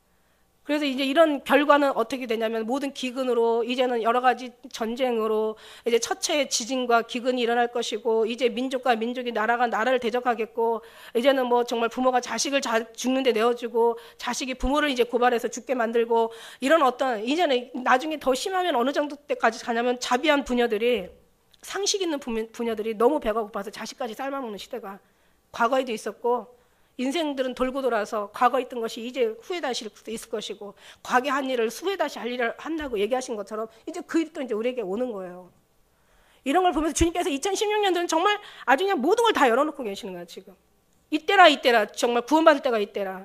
그래서 이제 이런 결과는 어떻게 되냐면 모든 기근으로 이제는 여러 가지 전쟁으로 이제 첫째 지진과 기근이 일어날 것이고 이제 민족과 민족이 나라가 나라를 대적하겠고 이제는 뭐 정말 부모가 자식을 죽는데 내어주고 자식이 부모를 이제 고발해서 죽게 만들고 이런 어떤 이제는 나중에 더 심하면 어느 정도 때까지 가냐면 자비한 부녀들이 상식 있는 부녀들이 너무 배가 고파서 자식까지 삶아먹는 시대가 과거에도 있었고 인생들은 돌고 돌아서 과거 있던 것이 이제 후에 다시 있을 것이고 과거 한 일을 후에 다시 할 일을 한다고 얘기하신 것처럼 이제 그 일도 이제 우리에게 오는 거예요. 이런 걸 보면서 주님께서 2016년도는 정말 아주 그냥 모든 걸 다 열어놓고 계시는 거예요. 지금 이때라 정말 구원받을 때가 이때라.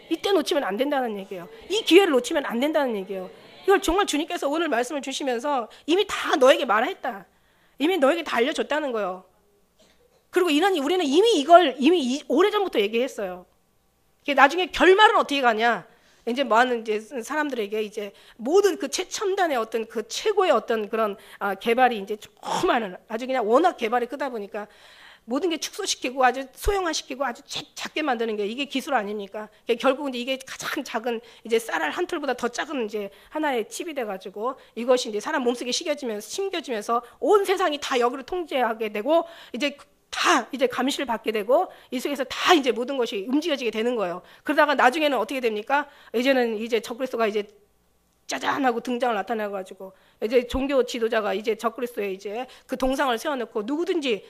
이때 놓치면 안 된다는 얘기예요. 이 기회를 놓치면 안 된다는 얘기예요. 이걸 정말 주님께서 오늘 말씀을 주시면서 이미 다 너에게 말했다. 이미 너에게 다 알려줬다는 거예요. 그리고 우리는 이미 오래전부터 얘기했어요. 나중에 결말은 어떻게 가냐? 이제 많은 이제 사람들에게 이제 모든 그 최첨단의 어떤 그 최고의 어떤 그런 개발이 이제 조그마한 아주 그냥 워낙 개발이 크다 보니까 모든 게 축소시키고 아주 소형화시키고 아주 작게 만드는 게 이게 기술 아닙니까? 결국은 이게 가장 작은 이제 쌀알 한 톨보다 더 작은 이제 하나의 칩이 돼가지고 이것이 이제 사람 몸속에 심겨지면서 온 세상이 다 여기를 통제하게 되고 다 이제 감시를 받게 되고 이 속에서 다 이제 모든 것이 움직여지게 되는 거예요. 그러다가 나중에는 어떻게 됩니까? 이제는 이제 적그리스도가 이제 짜잔 하고 등장을 나타나가지고 이제 종교 지도자가 이제 적그리스도에 이제 그 동상을 세워놓고 누구든지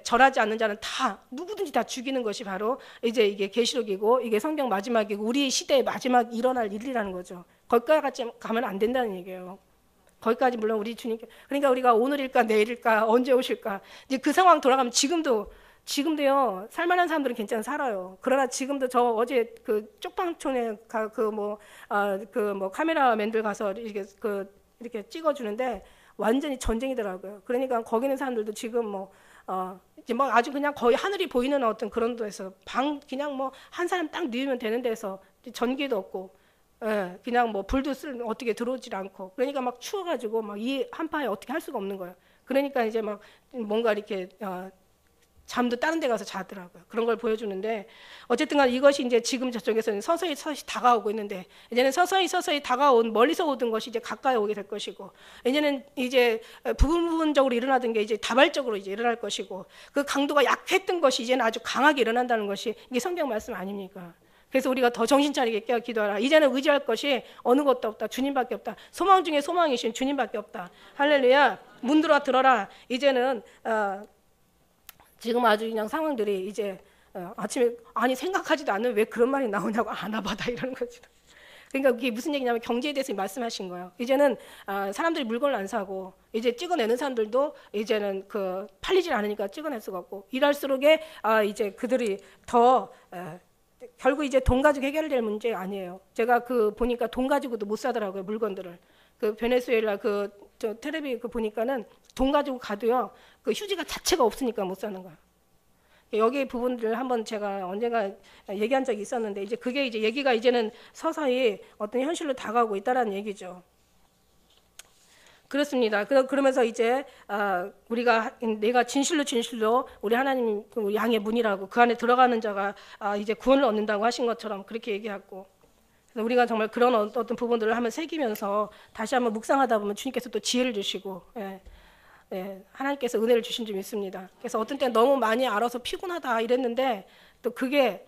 절하지 않는 자는 다 누구든지 다 죽이는 것이 바로 이제 이게 계시록이고 이게 성경 마지막이고 우리 시대의 마지막 일어날 일이라는 거죠. 거기까지 가면 안 된다는 얘기예요. 거기까지 물론 우리 주님, 그러니까 우리가 오늘일까 내일일까 언제 오실까 이제 그 상황 돌아가면 지금도요 살만한 사람들은 괜찮아 살아요. 그러나 지금도 저 어제 그 쪽방촌에 그 카메라맨들 가서 이렇게 찍어주는데 완전히 전쟁이더라고요. 그러니까 거기 있는 사람들도 지금 이제 아주 그냥 거의 하늘이 보이는 어떤 그런 데서 그냥 한 사람 딱 누우면 되는 데서 전기도 없고. 예, 그냥 불도 어떻게 들어오질 않고 그러니까 막 추워가지고 막 이 한파에 어떻게 할 수가 없는 거예요. 그러니까 이제 막 뭔가 이렇게 잠도 다른 데 가서 자더라고요. 그런 걸 보여주는데 어쨌든 간 이것이 이제 지금 저쪽에서는 서서히 다가오고 있는데 이제는 서서히 다가온 멀리서 오던 것이 이제 가까이 오게 될 것이고 이제는 이제 부분적으로 일어나던 게 이제 다발적으로 이제 일어날 것이고 그 강도가 약했던 것이 이제는 아주 강하게 일어난다는 것이 이게 성경 말씀 아닙니까? 그래서 우리가 더 정신 차리게 깨어 기도하라. 이제는 의지할 것이 어느 것도 없다. 주님밖에 없다. 소망 중에 소망이신 주님밖에 없다. 할렐루야. 문 들어라. 이제는 지금 아주 그냥 상황들이 이제 아침에 생각하지도 않는 왜 그런 말이 나오냐고 아나바다 이러는 거지. 그러니까 그게 무슨 얘기냐면 경제에 대해서 말씀하신 거예요. 이제는 사람들이 물건을 안 사고 이제 찍어내는 사람들도 이제는 팔리질 않으니까 찍어낼 수가 없고 이럴수록에 이제 그들이 더 결국 이제 돈 가지고 해결될 문제 아니에요. 제가 보니까 돈 가지고도 못 사더라고요, 물건들을. 베네수엘라 저 텔레비 보니까는 돈 가지고 가도요, 휴지가 자체가 없으니까 못 사는 거예요. 여기 부분들 한번 제가 언젠가 얘기한 적이 있었는데 이제 그게 이제 얘기가 이제는 서서히 어떤 현실로 다가오고 있다라는 얘기죠. 그렇습니다. 그러면서 이제 내가 진실로 우리 하나님 양의 문이라고 그 안에 들어가는 자가 이제 구원을 얻는다고 하신 것처럼 그렇게 얘기하고 그래서 우리가 정말 그런 어떤 부분들을 한번 새기면서 다시 한번 묵상하다 보면 주님께서 또 지혜를 주시고 하나님께서 은혜를 주신 점 있습니다. 그래서 어떤 때는 너무 많이 알아서 피곤하다 이랬는데 또 그게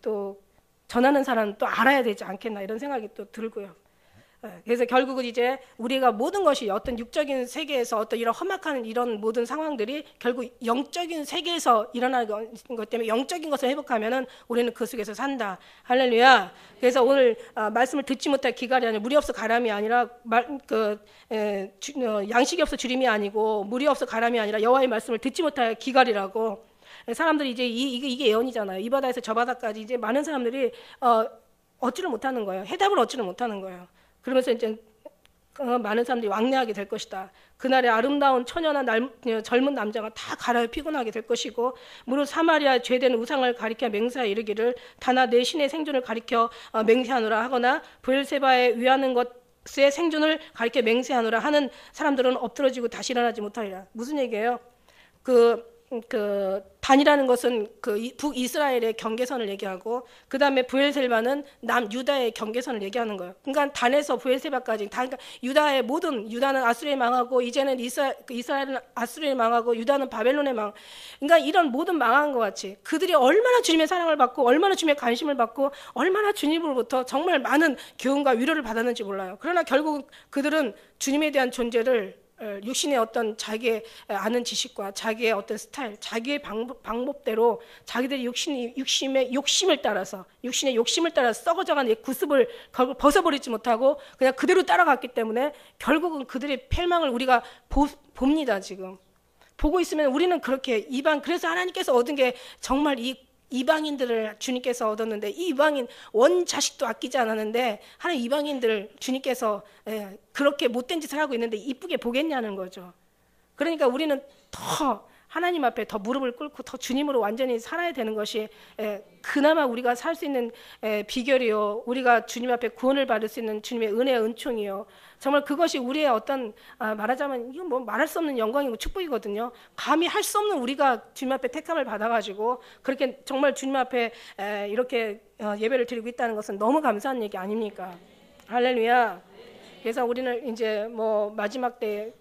또 전하는 사람은 또 알아야 되지 않겠나 이런 생각이 또 들고요. 그래서 결국은 이제 우리가 모든 것이 어떤 육적인 세계에서 어떤 이런 험악한 이런 모든 상황들이 결국 영적인 세계에서 일어나는 것 때문에 영적인 것을 회복하면은 우리는 그 속에서 산다. 할렐루야. 그래서 오늘 말씀을 듣지 못할 기갈이 아니라 물이 없어 가람이 아니라 양식이 없어 주림이 아니고 물이 없어 가람이 아니라 여호와의 말씀을 듣지 못할 기갈이라고. 사람들이 이제 이게 예언이잖아요. 이 바다에서 저 바다까지 이제 많은 사람들이 얻지를 못하는 거예요. 해답을 얻지를 못하는 거예요. 그러면서 이제 많은 사람들이 왕래하게 될 것이다. 그날의 아름다운 처녀나 젊은 남자가 다 가라에 피곤하게 될 것이고 무릇 사마리아 죄된 우상을 가리켜 맹세하여 이르기를 다나 내 신의 생존을 가리켜 맹세하노라 하거나 브엘세바에 위하는 것의 생존을 가리켜 맹세하노라 하는 사람들은 엎드러지고 다시 일어나지 못하리라. 무슨 얘기예요? 단이라는 것은 북이스라엘의 경계선을 얘기하고 그 다음에 부엘세바는 남유다의 경계선을 얘기하는 거예요. 그러니까 단에서 부엘세바까지 그러니까 유다는 아수르에 망하고 이제는 이스라엘은 아수르에 망하고 유다는 바벨론에 그러니까 이런 모든 망한 것 같이 그들이 얼마나 주님의 사랑을 받고 얼마나 주님의 관심을 받고 얼마나 주님으로부터 정말 많은 교훈과 위로를 받았는지 몰라요. 그러나 결국 그들은 주님에 대한 존재를 육신의 어떤 자기의 아는 지식과 자기의 어떤 스타일, 자기의 방법대로 자기들이 육신의 욕심을 따라서 썩어져가는 구습을 벗어버리지 못하고 그냥 그대로 따라갔기 때문에 결국은 그들의 패망을 우리가 봅니다. 지금 보고 있으면 우리는 그렇게 그래서 하나님께서 얻은 게 정말 이방인들을 주님께서 얻었는데 이 이방인 원자식도 아끼지 않았는데 하나님 이방인들을 주님께서 그렇게 못된 짓을 하고 있는데 이쁘게 보겠냐는 거죠. 그러니까 우리는 더 하나님 앞에 더 무릎을 꿇고 더 주님으로 완전히 살아야 되는 것이 그나마 우리가 살 수 있는 비결이요. 우리가 주님 앞에 구원을 받을 수 있는 주님의 은혜와 은총이요. 정말 그것이 우리의 어떤 말하자면 이건 말할 수 없는 영광이고 축복이거든요. 감히 할 수 없는 우리가 주님 앞에 택함을 받아가지고 그렇게 정말 주님 앞에 이렇게 예배를 드리고 있다는 것은 너무 감사한 얘기 아닙니까? 할렐루야. 그래서 우리는 이제 마지막 때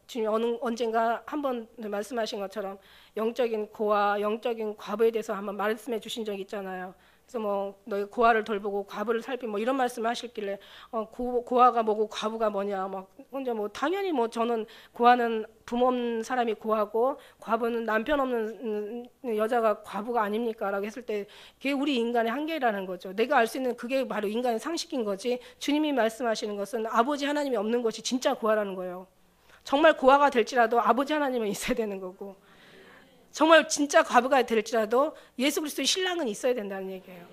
주님 언젠가 한번 말씀하신 것처럼 영적인 고와 영적인 과부에 대해서 한번 말씀해 주신 적이 있잖아요. 그래서 뭐 너희 고아를 돌보고 과부를 살피 뭐 이런 말씀을 하실길래 고아가 뭐고 과부가 뭐냐 막 혼자 뭐 당연히 뭐 저는 고아는 부모 없는 사람이 고아고 과부는 남편 없는 여자가 과부가 아닙니까라고 했을 때 그게 우리 인간의 한계라는 거죠. 내가 알 수 있는 그게 바로 인간의 상식인 거지. 주님이 말씀하시는 것은 아버지 하나님이 없는 것이 진짜 고아라는 거예요. 정말 고아가 될지라도 아버지 하나님은 있어야 되는 거고, 정말 진짜 과부가 될지라도 예수 그리스도의 신랑은 있어야 된다는 얘기예요.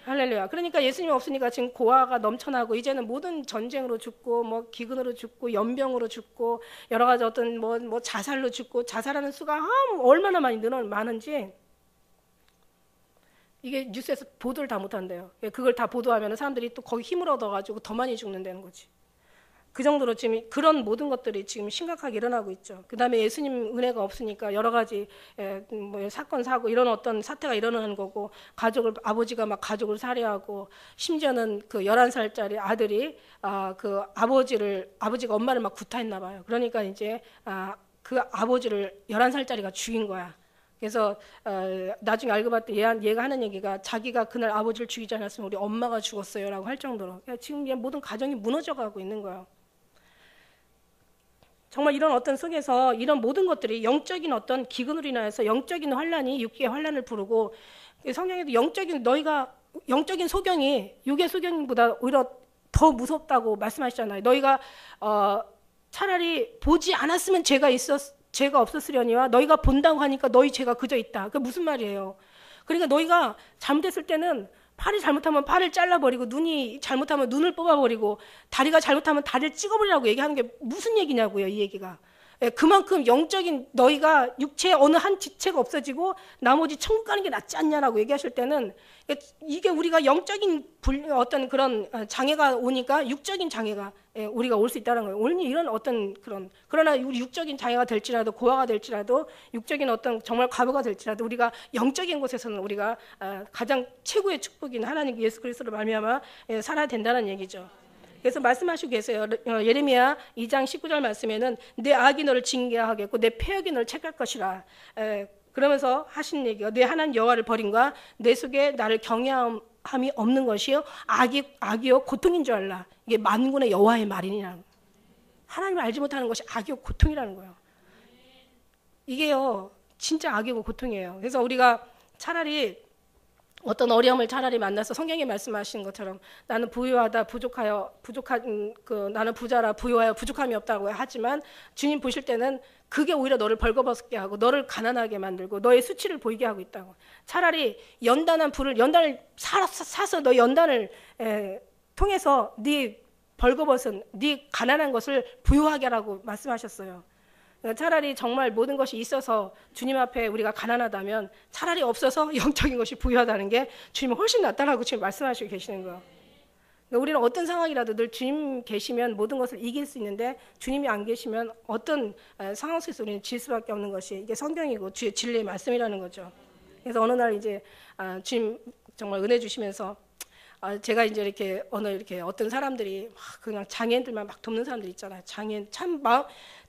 할렐루야. 그러니까 예수님 없으니까 지금 고아가 넘쳐나고 이제는 모든 전쟁으로 죽고 뭐 기근으로 죽고 연병으로 죽고 여러 가지 어떤 뭐 자살로 죽고 자살하는 수가 얼마나 많은지 이게 뉴스에서 보도를 다 못한대요. 그걸 다 보도하면 사람들이 또 거기 힘을 얻어가지고 더 많이 죽는다는 거지. 그 정도로 지금 그런 모든 것들이 지금 심각하게 일어나고 있죠. 그 다음에 예수님 은혜가 없으니까 여러 가지 뭐 사건 사고 이런 어떤 사태가 일어나는 거고, 아버지가 막 가족을 살해하고, 심지어는 그 11살짜리 아들이 그 아버지가 엄마를 막 구타했나 봐요. 그러니까 이제 그 아버지를 11살짜리가 죽인 거야. 그래서 나중에 알고 봤더니 얘가 하는 얘기가 자기가 그날 아버지를 죽이지 않았으면 우리 엄마가 죽었어요 라고 할 정도로 지금 모든 가정이 무너져가고 있는 거예요. 정말 이런 어떤 속에서 이런 모든 것들이 영적인 어떤 기근으로 인하여서 영적인 환란이 육의 환란을 부르고, 성경에도 영적인 소경이 육의 소경보다 오히려 더 무섭다고 말씀하시잖아요. 너희가 차라리 보지 않았으면 죄가 없었으려니와 너희가 본다고 하니까 너희 죄가 그저 있다. 그게 무슨 말이에요? 그러니까 너희가 잘못했을 때는 팔이 잘못하면 팔을 잘라버리고, 눈이 잘못하면 눈을 뽑아버리고, 다리가 잘못하면 다리를 찍어버리라고 얘기하는 게 무슨 얘기냐고요, 이 얘기가. 그만큼 영적인 너희가 육체의 어느 한 지체가 없어지고 나머지 천국 가는 게 낫지 않냐라고 얘기하실 때는, 이게 우리가 영적인 어떤 그런 장애가 오니까 육적인 장애가 우리가 올 수 있다는 거예요. 오늘 이런 어떤 그러나 우리 육적인 장애가 될지라도, 고아가 될지라도, 육적인 어떤 정말 과부가 될지라도 우리가 영적인 곳에서는 우리가 가장 최고의 축복인 하나님 예수 그리스도로 말미암아 살아야 된다는 얘기죠. 그래서 말씀하시고 계세요. 예레미야 2장 19절 말씀에는 내 악이 너를 징계하겠고 내 패역이 너를 책할 것이라. 그러면서 하신 얘기가 내 하나님 여호와를 버린과 내 속에 나를 경외함이 없는 것이요 악이요 고통인 줄 알라. 이게 만군의 여호와의 말이니라는, 하나님을 알지 못하는 것이 악이요 고통이라는 거예요. 이게요 진짜 악이고 고통이에요. 그래서 우리가 차라리 어떤 어려움을 차라리 만나서 성경에 말씀하신 것처럼 나는 부유하다 나는 부자라 부유하여 부족함이 없다고 하지만, 주님 보실 때는 그게 오히려 너를 벌거벗게 하고 너를 가난하게 만들고 너의 수치를 보이게 하고 있다고. 차라리 연단을 사서 너 연단을 통해서 네 벌거벗은 네 가난한 것을 부유하게 하라고 말씀하셨어요. 차라리 정말 모든 것이 있어서 주님 앞에 우리가 가난하다면 차라리 없어서 영적인 것이 부유하다는 게 주님은 훨씬 낫다라고 지금 말씀하시고 계시는 거예요. 우리는 어떤 상황이라도 늘 주님 계시면 모든 것을 이길 수 있는데, 주님이 안 계시면 어떤 상황 속에서 우리는 질 수밖에 없는 것이 이게 성경이고 주의 진리의 말씀이라는 거죠. 그래서 어느 날 이제 주님 정말 은혜 주시면서 제가 이제 이렇게 어떤 사람들이 막 그냥 장애인들만 막 돕는 사람들 있잖아요. 장애인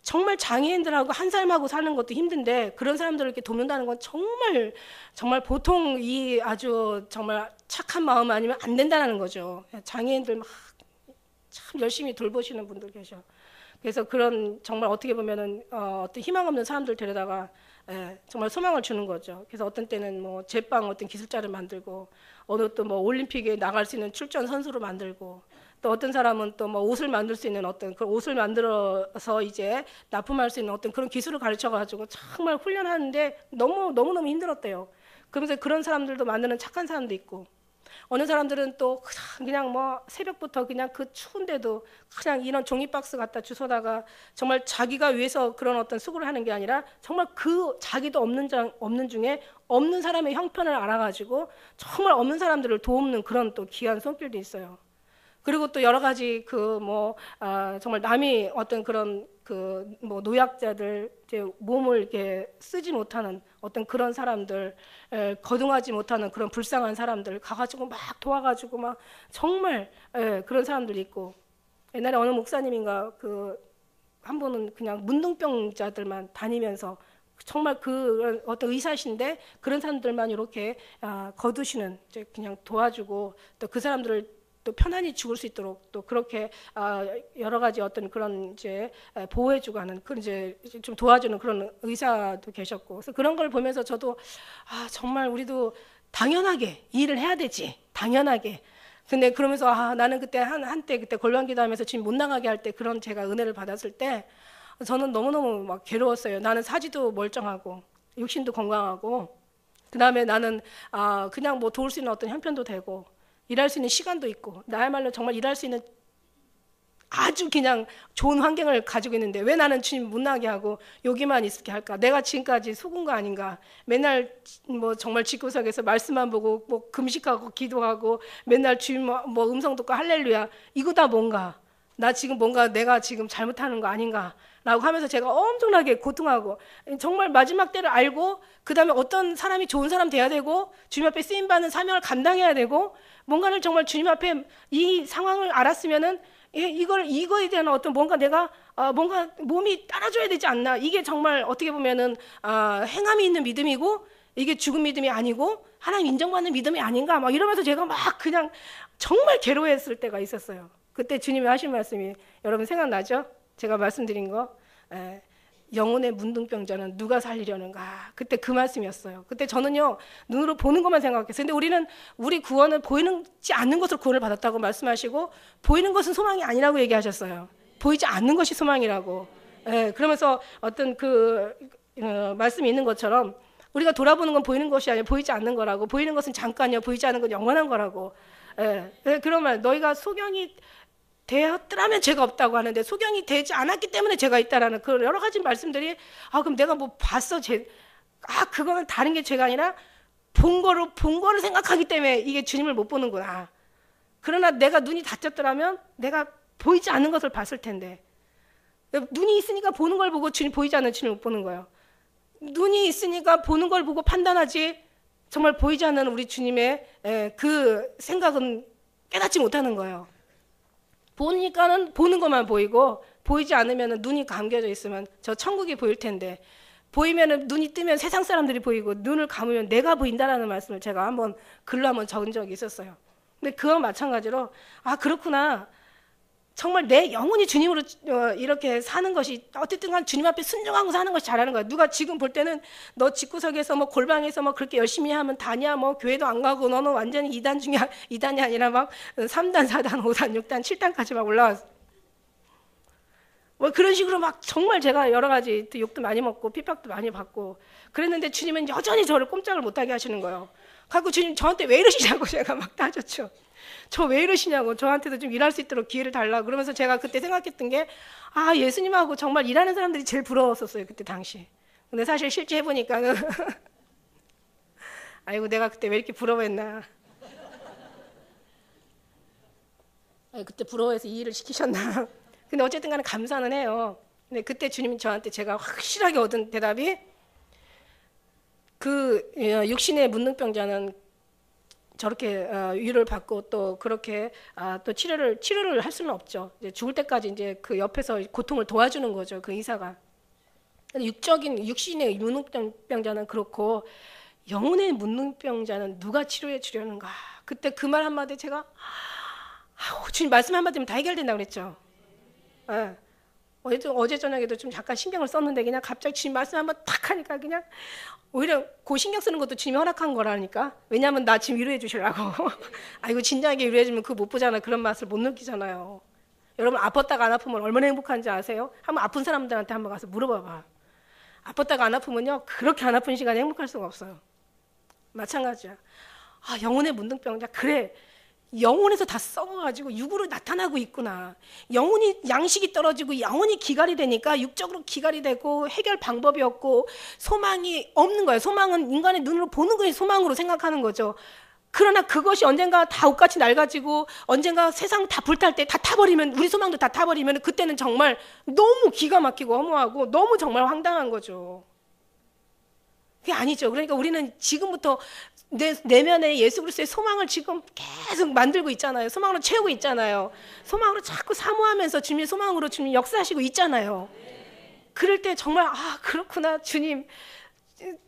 정말 장애인들하고 한 삶하고 사는 것도 힘든데 그런 사람들을 이렇게 돕는다는 건 정말 보통 이 아주 정말 착한 마음 아니면 안 된다는 거죠. 장애인들 막 참 열심히 돌보시는 분들 계셔. 그래서 그런 정말 어떻게 보면은 어떤 희망 없는 사람들 데려다가 정말 소망을 주는 거죠. 그래서 어떤 때는 뭐 제빵 어떤 기술자를 만들고, 어느 또 뭐 올림픽에 나갈 수 있는 출전 선수로 만들고, 또 어떤 사람은 또 뭐 옷을 만들 수 있는 어떤 그 옷을 만들어서 이제 납품할 수 있는 어떤 그런 기술을 가르쳐 가지고 정말 훈련하는데 너무 힘들었대요. 그러면서 그런 사람들도 만드는 착한 사람도 있고, 어느 사람들은 또 그냥 뭐 새벽부터 그냥 그 추운데도 그냥 이런 종이박스 갖다 주워다가 정말 자기가 위해서 그런 어떤 수고를 하는 게 아니라 정말 그 자기도 없는 중에 없는 사람의 형편을 알아가지고 정말 없는 사람들을 돕는 그런 또 귀한 손길도 있어요. 그리고 또 여러 가지 정말 남이 어떤 그런 뭐 노약자들, 이제 몸을 이렇게 쓰지 못하는 어떤 그런 사람들, 거둥하지 못하는 그런 불쌍한 사람들 가가지고 막 도와가지고 막 정말 그런 사람들이 있고, 옛날에 어느 목사님인가 한 분은 그냥 문둥병자들만 다니면서 정말 그 어떤 의사신데 그런 사람들만 이렇게 거두시는, 이제 그냥 도와주고 또 그 사람들을 또 편안히 죽을 수 있도록 또 그렇게 여러 가지 어떤 그런 이제 보호해주고 하는 그런 이제 좀 도와주는 그런 의사도 계셨고, 그래서 그런 걸 보면서 저도 정말 우리도 당연하게 일을 해야 되지, 당연하게. 근데 그러면서 나는 그때 한때 그때 골방기도하면서 지금 못 나가게 할 때 그런 제가 은혜를 받았을 때 저는 너무너무 막 괴로웠어요. 나는 사지도 멀쩡하고 육신도 건강하고 그다음에 나는 그냥 뭐 도울 수 있는 어떤 형편도 되고 일할 수 있는 시간도 있고 나야말로 정말 일할 수 있는 아주 그냥 좋은 환경을 가지고 있는데 왜 나는 주님 못 나게 하고 여기만 있게 할까? 내가 지금까지 속은 거 아닌가? 맨날 뭐 정말 집구석에서 말씀만 보고 뭐 금식하고 기도하고 맨날 주님 뭐 음성 듣고 할렐루야, 이거 다 뭔가? 나 지금 뭔가 내가 지금 잘못하는 거 아닌가? 라고 하면서 제가 엄청나게 고통하고 정말 마지막 때를 알고 그 다음에 어떤 사람이 좋은 사람 돼야 되고 주님 앞에 쓰임받는 사명을 감당해야 되고 뭔가를 정말 주님 앞에 이 상황을 알았으면은 이거에 대한 어떤 뭔가 내가 뭔가 몸이 따라줘야 되지 않나. 이게 정말 어떻게 보면은 행함이 있는 믿음이고 이게 죽은 믿음이 아니고 하나님 인정받는 믿음이 아닌가 막 이러면서 제가 막 그냥 정말 괴로워했을 때가 있었어요. 그때 주님이 하신 말씀이 여러분 생각나죠? 제가 말씀드린 거, 영혼의 문둥병자는 누가 살리려는가. 그때 그 말씀이었어요. 그때 저는요 눈으로 보는 것만 생각했어요. 근데 우리는 우리 구원은 보이지 않는 것으로 구원을 받았다고 말씀하시고 보이는 것은 소망이 아니라고 얘기하셨어요. 보이지 않는 것이 소망이라고. 그러면서 어떤 말씀이 있는 것처럼 우리가 돌아보는 건 보이는 것이 아니라 보이지 않는 거라고. 보이는 것은 잠깐이요 보이지 않는 건 영원한 거라고. 그런 말, 너희가 소경이 되었더라면 죄가 없다고 하는데 소경이 되지 않았기 때문에 죄가 있다라는 그 여러 가지 말씀들이 그럼 내가 뭐 봤어 그거는 다른 게 죄가 아니라 본 거를 생각하기 때문에 이게 주님을 못 보는구나. 그러나 내가 눈이 닫혔더라면 내가 보이지 않는 것을 봤을 텐데 눈이 있으니까 보는 걸 보고 주님 보이지 않는 주님을 못 보는 거예요. 눈이 있으니까 보는 걸 보고 판단하지 정말 보이지 않는 우리 주님의 그 생각은 깨닫지 못하는 거예요. 보니까는 보는 것만 보이고 보이지 않으면 눈이 감겨져 있으면 저 천국이 보일 텐데 보이면은 눈이 뜨면 세상 사람들이 보이고 눈을 감으면 내가 보인다라는 말씀을 제가 한번 글로 한번 적은 적이 있었어요. 근데 그와 마찬가지로 그렇구나. 정말 내 영혼이 주님으로 이렇게 사는 것이 어쨌든 간 주님 앞에 순종하고 사는 것이 잘하는 거야. 누가 지금 볼 때는 너 집구석에서 뭐 골방에서 뭐 그렇게 열심히 하면 다냐, 뭐 교회도 안 가고 너는 완전히 2단 중에 2단이 아니라 막 3단, 4단, 5단, 6단, 7단까지 막 올라왔어. 뭐 그런 식으로 막 정말 제가 여러 가지 욕도 많이 먹고 핍박도 많이 받고 그랬는데 주님은 여전히 저를 꼼짝을 못하게 하시는 거예요. 그래서 주님 저한테 왜 이러시냐고 제가 막 따졌죠. 저 왜 이러시냐고, 저한테도 좀 일할 수 있도록 기회를 달라고. 그러면서 제가 그때 생각했던 게 예수님하고 정말 일하는 사람들이 제일 부러웠었어요 그때 당시. 근데 사실 실제 해보니까는 아이고 내가 그때 왜 이렇게 부러워했나. 그때 부러워해서 이 일을 시키셨나. 근데 어쨌든 간에 감사는 해요. 근데 그때 주님이 저한테 제가 확실하게 얻은 대답이 그 육신의 문둥병자는 저렇게 위로를 받고 또 그렇게 또 치료를 할 수는 없죠. 이제 죽을 때까지 이제 그 옆에서 고통을 도와주는 거죠. 그 의사가. 육신의 문둥병자는 그렇고 영혼의 문둥병자는 누가 치료해 주려는가. 그때 그 말 한마디 제가 주님 말씀 한마디면 다 해결된다고 그랬죠. 어제 저녁에도 좀 잠깐 신경을 썼는데 그냥 갑자기 주님 말씀 한번 탁 하니까 그냥 오히려 그 신경 쓰는 것도 주님이 허락한 거라니까. 왜냐하면 나 지금 위로해 주시려고. 이거 진작에 위로해 주면 그거 못 보잖아요. 그런 맛을 못 느끼잖아요. 여러분 아팠다가 안 아프면 얼마나 행복한지 아세요? 한번 아픈 사람들한테 한번 가서 물어봐봐. 아팠다가 안 아프면요 그렇게 안 아픈 시간에 행복할 수가 없어요. 마찬가지야. 영혼의 문둥병자, 그래 영혼에서 다 썩어가지고 육으로 나타나고 있구나. 영혼이 양식이 떨어지고 영혼이 기갈이 되니까 육적으로 기갈이 되고 해결 방법이 없고 소망이 없는 거예요. 소망은 인간의 눈으로 보는 것이 소망으로 생각하는 거죠. 그러나 그것이 언젠가 다 옷같이 낡아지고 언젠가 세상 다 불탈 때 다 타버리면, 우리 소망도 다 타버리면 그때는 정말 너무 기가 막히고 허무하고 너무 정말 황당한 거죠. 그게 아니죠. 그러니까 우리는 지금부터 내 내면에 예수 그리스도의 소망을 지금 계속 만들고 있잖아요. 소망으로 채우고 있잖아요. 소망으로 자꾸 사모하면서 주님의 소망으로 주님 역사하시고 있잖아요. 그럴 때 정말 그렇구나 주님,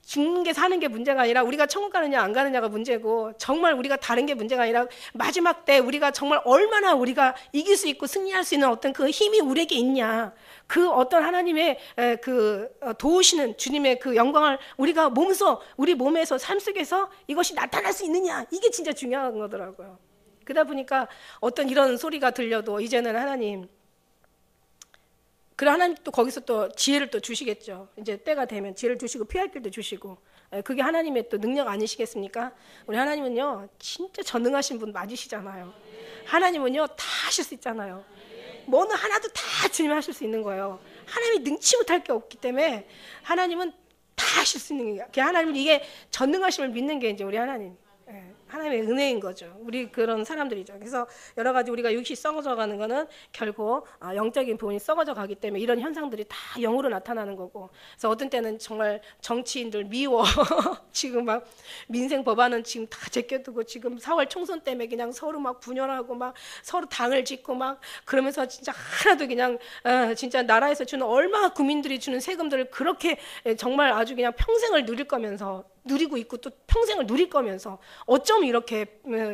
죽는 게 사는 게 문제가 아니라 우리가 천국 가느냐 안 가느냐가 문제고, 정말 우리가 다른 게 문제가 아니라 마지막 때 우리가 정말 얼마나 우리가 이길 수 있고 승리할 수 있는 어떤 그 힘이 우리에게 있냐, 그 어떤 하나님의 도우시는 주님의 그 영광을 우리가 우리 몸에서 삶 속에서 이것이 나타날 수 있느냐, 이게 진짜 중요한 거더라고요. 그러다 보니까 어떤 이런 소리가 들려도 이제는 하나님, 그래 하나님 또 거기서 또 지혜를 또 주시겠죠. 이제 때가 되면 지혜를 주시고 피할 길도 주시고, 그게 하나님의 또 능력 아니시겠습니까? 우리 하나님은요 진짜 전능하신 분 맞으시잖아요. 하나님은요 다 하실 수 있잖아요. 뭐는 하나도 다 주님 하실 수 있는 거예요. 하나님이 능치 못할 게 없기 때문에 하나님은 다 하실 수 있는 거예요. 하나님은 이게 전능하심을 믿는 게 이제 우리 하나님, 하나님의 은혜인 거죠. 우리 그런 사람들이죠. 그래서 여러 가지 우리가 육이 썩어져 가는 거는 결국 영적인 부분이 썩어져 가기 때문에 이런 현상들이 다 영으로 나타나는 거고, 그래서 어떤 때는 정말 정치인들 미워 지금 막 민생 법안은 지금 다 제껴두고 지금 4월 총선 때문에 그냥 서로 막 분열하고 막 서로 당을 짓고 막 그러면서 진짜 하나도 그냥 진짜 나라에서 주는 얼마나 국민들이 주는 세금들을 그렇게 정말 아주 그냥 평생을 누리고 있고 또 평생을 누릴 거면서 어쩜 이렇게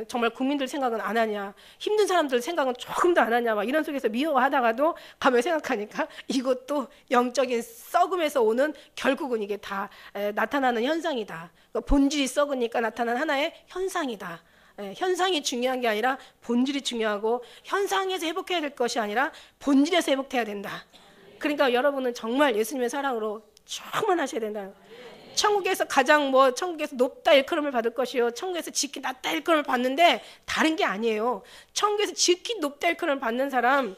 정말 국민들 생각은 안 하냐, 힘든 사람들 생각은 조금도 안 하냐, 막 이런 속에서 미워하다가도 가면 생각하니까 이것도 영적인 썩음에서 오는 결국은 이게 다 나타나는 현상이다. 본질이 썩으니까 나타난 하나의 현상이다. 현상이 중요한 게 아니라 본질이 중요하고, 현상에서 회복해야 될 것이 아니라 본질에서 회복해야 된다. 그러니까 여러분은 정말 예수님의 사랑으로 충만하셔야 된다. 천국에서 천국에서 높다 일컬음을 받을 것이요, 천국에서 지극히 낮다 일컬음을 받는데 다른 게 아니에요. 천국에서 지극히 높다 일컬음을 받는 사람,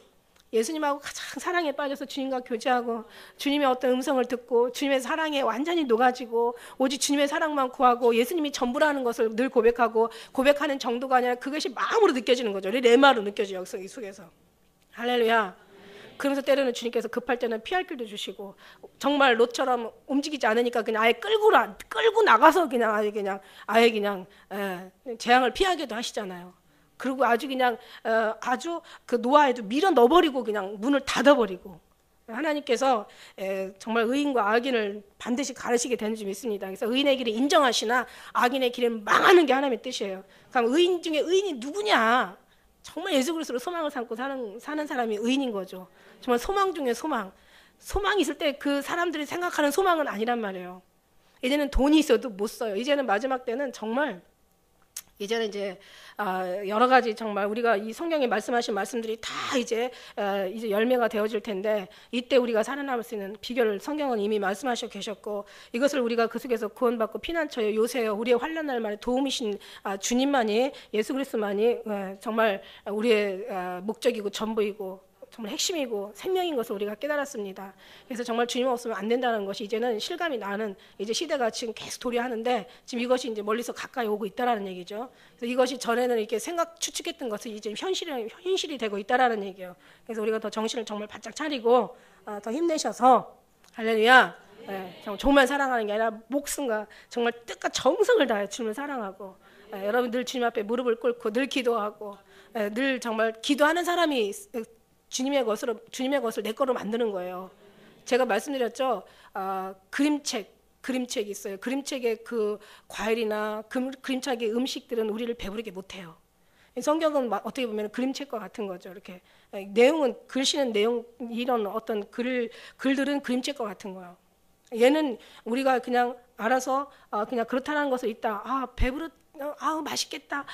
예수님하고 가장 사랑에 빠져서 주님과 교제하고 주님의 어떤 음성을 듣고 주님의 사랑에 완전히 녹아지고 오직 주님의 사랑만 구하고 예수님이 전부라는 것을 늘 고백하는 정도가 아니라 그것이 마음으로 느껴지는 거죠. 레마로 느껴져요. 이 속에서. 할렐루야. 그러면서 때로는 주님께서 급할 때는 피할 길도 주시고, 정말 롯처럼 움직이지 않으니까 그냥 아예 끌고 나가서 그냥 아예 그냥 재앙을 피하게도 하시잖아요. 그리고 아주 그냥 아주 그 노아에도 밀어 넣어버리고 그냥 문을 닫아버리고, 하나님께서 정말 의인과 악인을 반드시 가르치게 되는 줄 믿습니다. 그래서 의인의 길을 인정하시나 악인의 길은 망하는 게 하나님의 뜻이에요. 그럼 의인 중에 의인이 누구냐? 정말 예수 그리스도로 소망을 삼고 사는 사람이 의인인 거죠. 정말 소망 중에 소망이 있을 때 그 사람들이 생각하는 소망은 아니란 말이에요. 이제는 돈이 있어도 못 써요. 이제는 마지막 때는 정말 이제는 이제 여러 가지 정말 우리가 이 성경에 말씀하신 말씀들이 다 이제 열매가 되어질 텐데, 이때 우리가 살아남을 수 있는 비결을 성경은 이미 말씀하시고 계셨고, 이것을 우리가 그 속에서 구원받고 피난처요, 요새요, 우리의 환난날 만에 도움이신 주님만이, 예수 그리스도만이 정말 우리의 목적이고 전부이고 정말 핵심이고 생명인 것을 우리가 깨달았습니다. 그래서 정말 주님 없으면 안 된다는 것이 이제는 실감이 나는 이제 시대가 지금 계속 도래하는데, 지금 이것이 이제 멀리서 가까이 오고 있다라는 얘기죠. 그래서 이것이 전에는 이렇게 추측했던 것이 이제 현실이 되고 있다라는 얘기예요. 그래서 우리가 더 정신을 정말 바짝 차리고 더 힘내셔서, 할렐루야, 정말 사랑하는 게 아니라 목숨과 정말 뜻과 정성을 다해 주님을 사랑하고, 여러분 늘 주님 앞에 무릎을 꿇고 늘 기도하고, 늘 정말 기도하는 사람이 주님의 것을 내 거로 만드는 거예요. 제가 말씀드렸죠. 그림책이 있어요. 그림책의 그 과일이나 그림책의 음식들은 우리를 배부르게 못해요. 성경은 어떻게 보면 그림책과 같은 거죠. 이렇게 내용은 글씨는 내용, 이런 어떤 글들은 그림책과 같은 거예요. 얘는 우리가 그냥 알아서 그냥 그렇다는 것을 있다. 맛있겠다.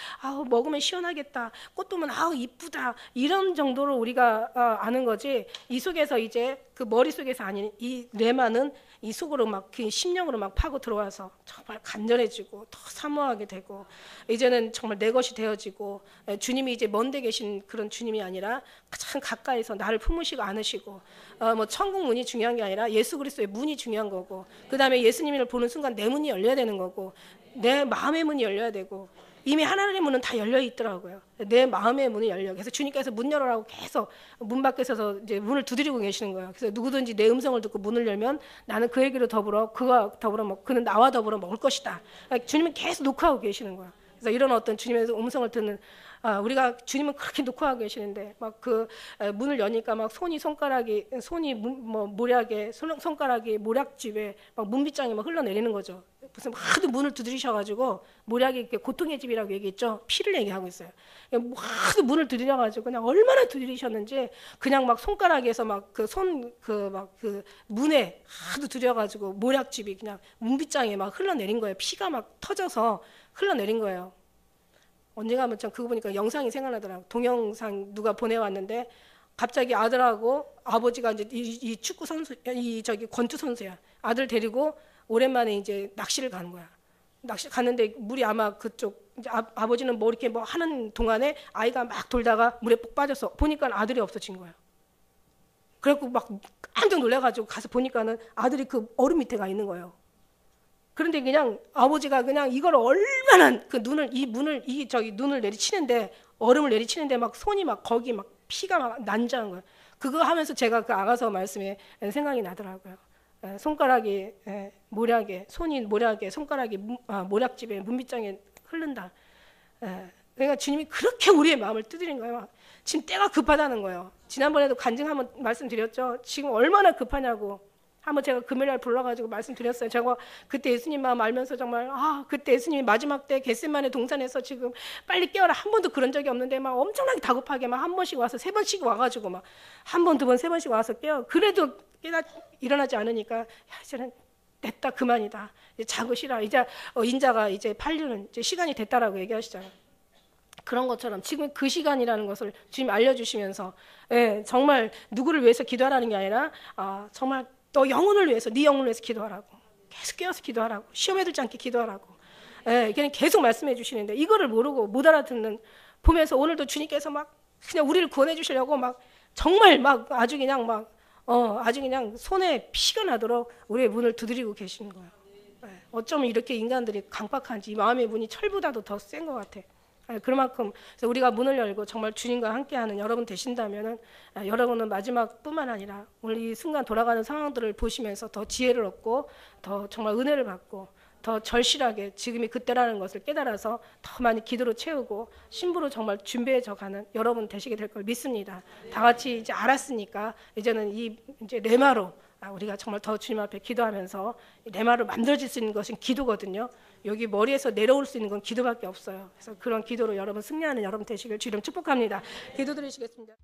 먹으면 시원하겠다. 꽃 보면 이쁘다. 이런 정도로 우리가 아는 거지. 이 속에서 이제 그 머릿속에서 아닌 이 뇌만은 이 속으로 막 그 심령으로 막 파고 들어와서 정말 간절해지고 더 사모하게 되고, 이제는 정말 내 것이 되어지고, 주님이 이제 먼데 계신 그런 주님이 아니라 가장 가까이서 나를 품으시고 안으시고, 천국 문이 중요한 게 아니라 예수 그리스도의 문이 중요한 거고, 그 다음에 예수님을 보는 순간 내 문이 열려야 되는 거고, 내 마음의 문이 열려야 되고, 이미 하나님의 문은 다 열려 있더라고요. 내 마음의 문이 열려. 그래서 주님께서 문 열어라고 계속 문 밖에 서서 이제 문을 두드리고 계시는 거예요. 그래서 누구든지 내 음성을 듣고 문을 열면 나는 그에게로 더불어 그는 나와 더불어 먹을 것이다. 주님은 계속 녹화하고 계시는 거예요. 그래서 이런 어떤 주님의 음성을 듣는 우리가 주님은 그렇게 놓고 하고 계시는데 막 그 문을 여니까 막 손이 모략에 손가락이 모략집에 막 문빗장이 막 흘러내리는 거죠. 무슨 하도 문을 두드리셔가지고 모략이 고통의 집이라고 얘기했죠. 피를 얘기하고 있어요. 하도 문을 두드려가지고 그냥 얼마나 두드리셨는지 그냥 막 손가락에서 막 그 문에 하도 두드려가지고 모략집이 그냥 문빗장에 막 흘러내린 거예요. 피가 막 터져서 흘러내린 거예요. 언젠가 한번 그거 보니까 영상이 생각나더라고요. 동영상 누가 보내왔는데 갑자기 아들하고 아버지가 이제 이 축구 선수, 권투 선수야. 아들 데리고 오랜만에 이제 낚시를 가는 거야. 낚시 갔는데 물이 아마 그쪽 이제 아버지는 뭐 이렇게 뭐 하는 동안에 아이가 막 돌다가 물에 푹 빠져서 보니까 아들이 없어진 거야. 그래갖고 막 깜짝 놀래가지고 가서 보니까는 아들이 그 얼음 밑에 가 있는 거예요. 그런데 그냥 아버지가 그냥 이걸 얼마나 그 눈을 내리치는데 얼음을 내리치는데 막 손이 막 거기 막 피가 막 난자한 거예요. 그거 하면서 제가 그 아가서 말씀에 생각이 나더라고요. 손가락이 모략에 손이 모략에 손가락이 모략집에 문빗장에 흐른다. 그러니까 주님이 그렇게 우리의 마음을 두드린 거예요. 지금 때가 급하다는 거예요. 지난번에도 간증 한번 말씀드렸죠. 지금 얼마나 급하냐고. 한번 제가 금요일날 불러가지고 말씀드렸어요. 제가 그때 예수님 마음 알면서 정말 그때 예수님이 마지막 때 겟세마네 동산에서 지금 빨리 깨어라 한 번도 그런 적이 없는데 막 엄청나게 다급하게 막 한 번씩 와서 세 번씩 와가지고 막 한 번, 두 번, 세 번씩 와서 깨어. 그래도 일어나지 않으니까 이제는 됐다 그만이다. 이제 자고 쉬라. 이제 인자가 이제 팔리는 이제 시간이 됐다라고 얘기하시잖아요. 그런 것처럼 지금 그 시간이라는 것을 주님 알려주시면서 정말 누구를 위해서 기도하라는 게 아니라 정말 너 영혼을 위해서 네 영혼을 위해서 기도하라고 계속 깨어서 기도하라고 시험에 들지 않게 기도하라고 그냥 계속 말씀해 주시는데 이거를 모르고 못 알아듣는 보면서 오늘도 주님께서 막 그냥 우리를 구원해 주시려고 막 정말 막 아주 그냥 손에 피가 나도록 우리의 문을 두드리고 계시는 거예요. 어쩌면 이렇게 인간들이 강박한지 마음의 문이 철보다도 더 센 것 같아. 그만큼 우리가 문을 열고 정말 주님과 함께하는 여러분 되신다면은 여러분은 마지막뿐만 아니라 오늘 이 순간 돌아가는 상황들을 보시면서 더 지혜를 얻고 더 정말 은혜를 받고 더 절실하게 지금이 그때라는 것을 깨달아서 더 많이 기도로 채우고 신부로 정말 준비해져 가는 여러분 되시게 될 걸 믿습니다. 다 같이 이제 알았으니까 이제는 이제 레마로 우리가 정말 더 주님 앞에 기도하면서 레마로 만들어질 수 있는 것은 기도거든요. 여기 머리에서 내려올 수 있는 건 기도밖에 없어요. 그래서 그런 기도로 여러분 승리하는 여러분 되시길 주님 축복합니다. 기도드리시겠습니다.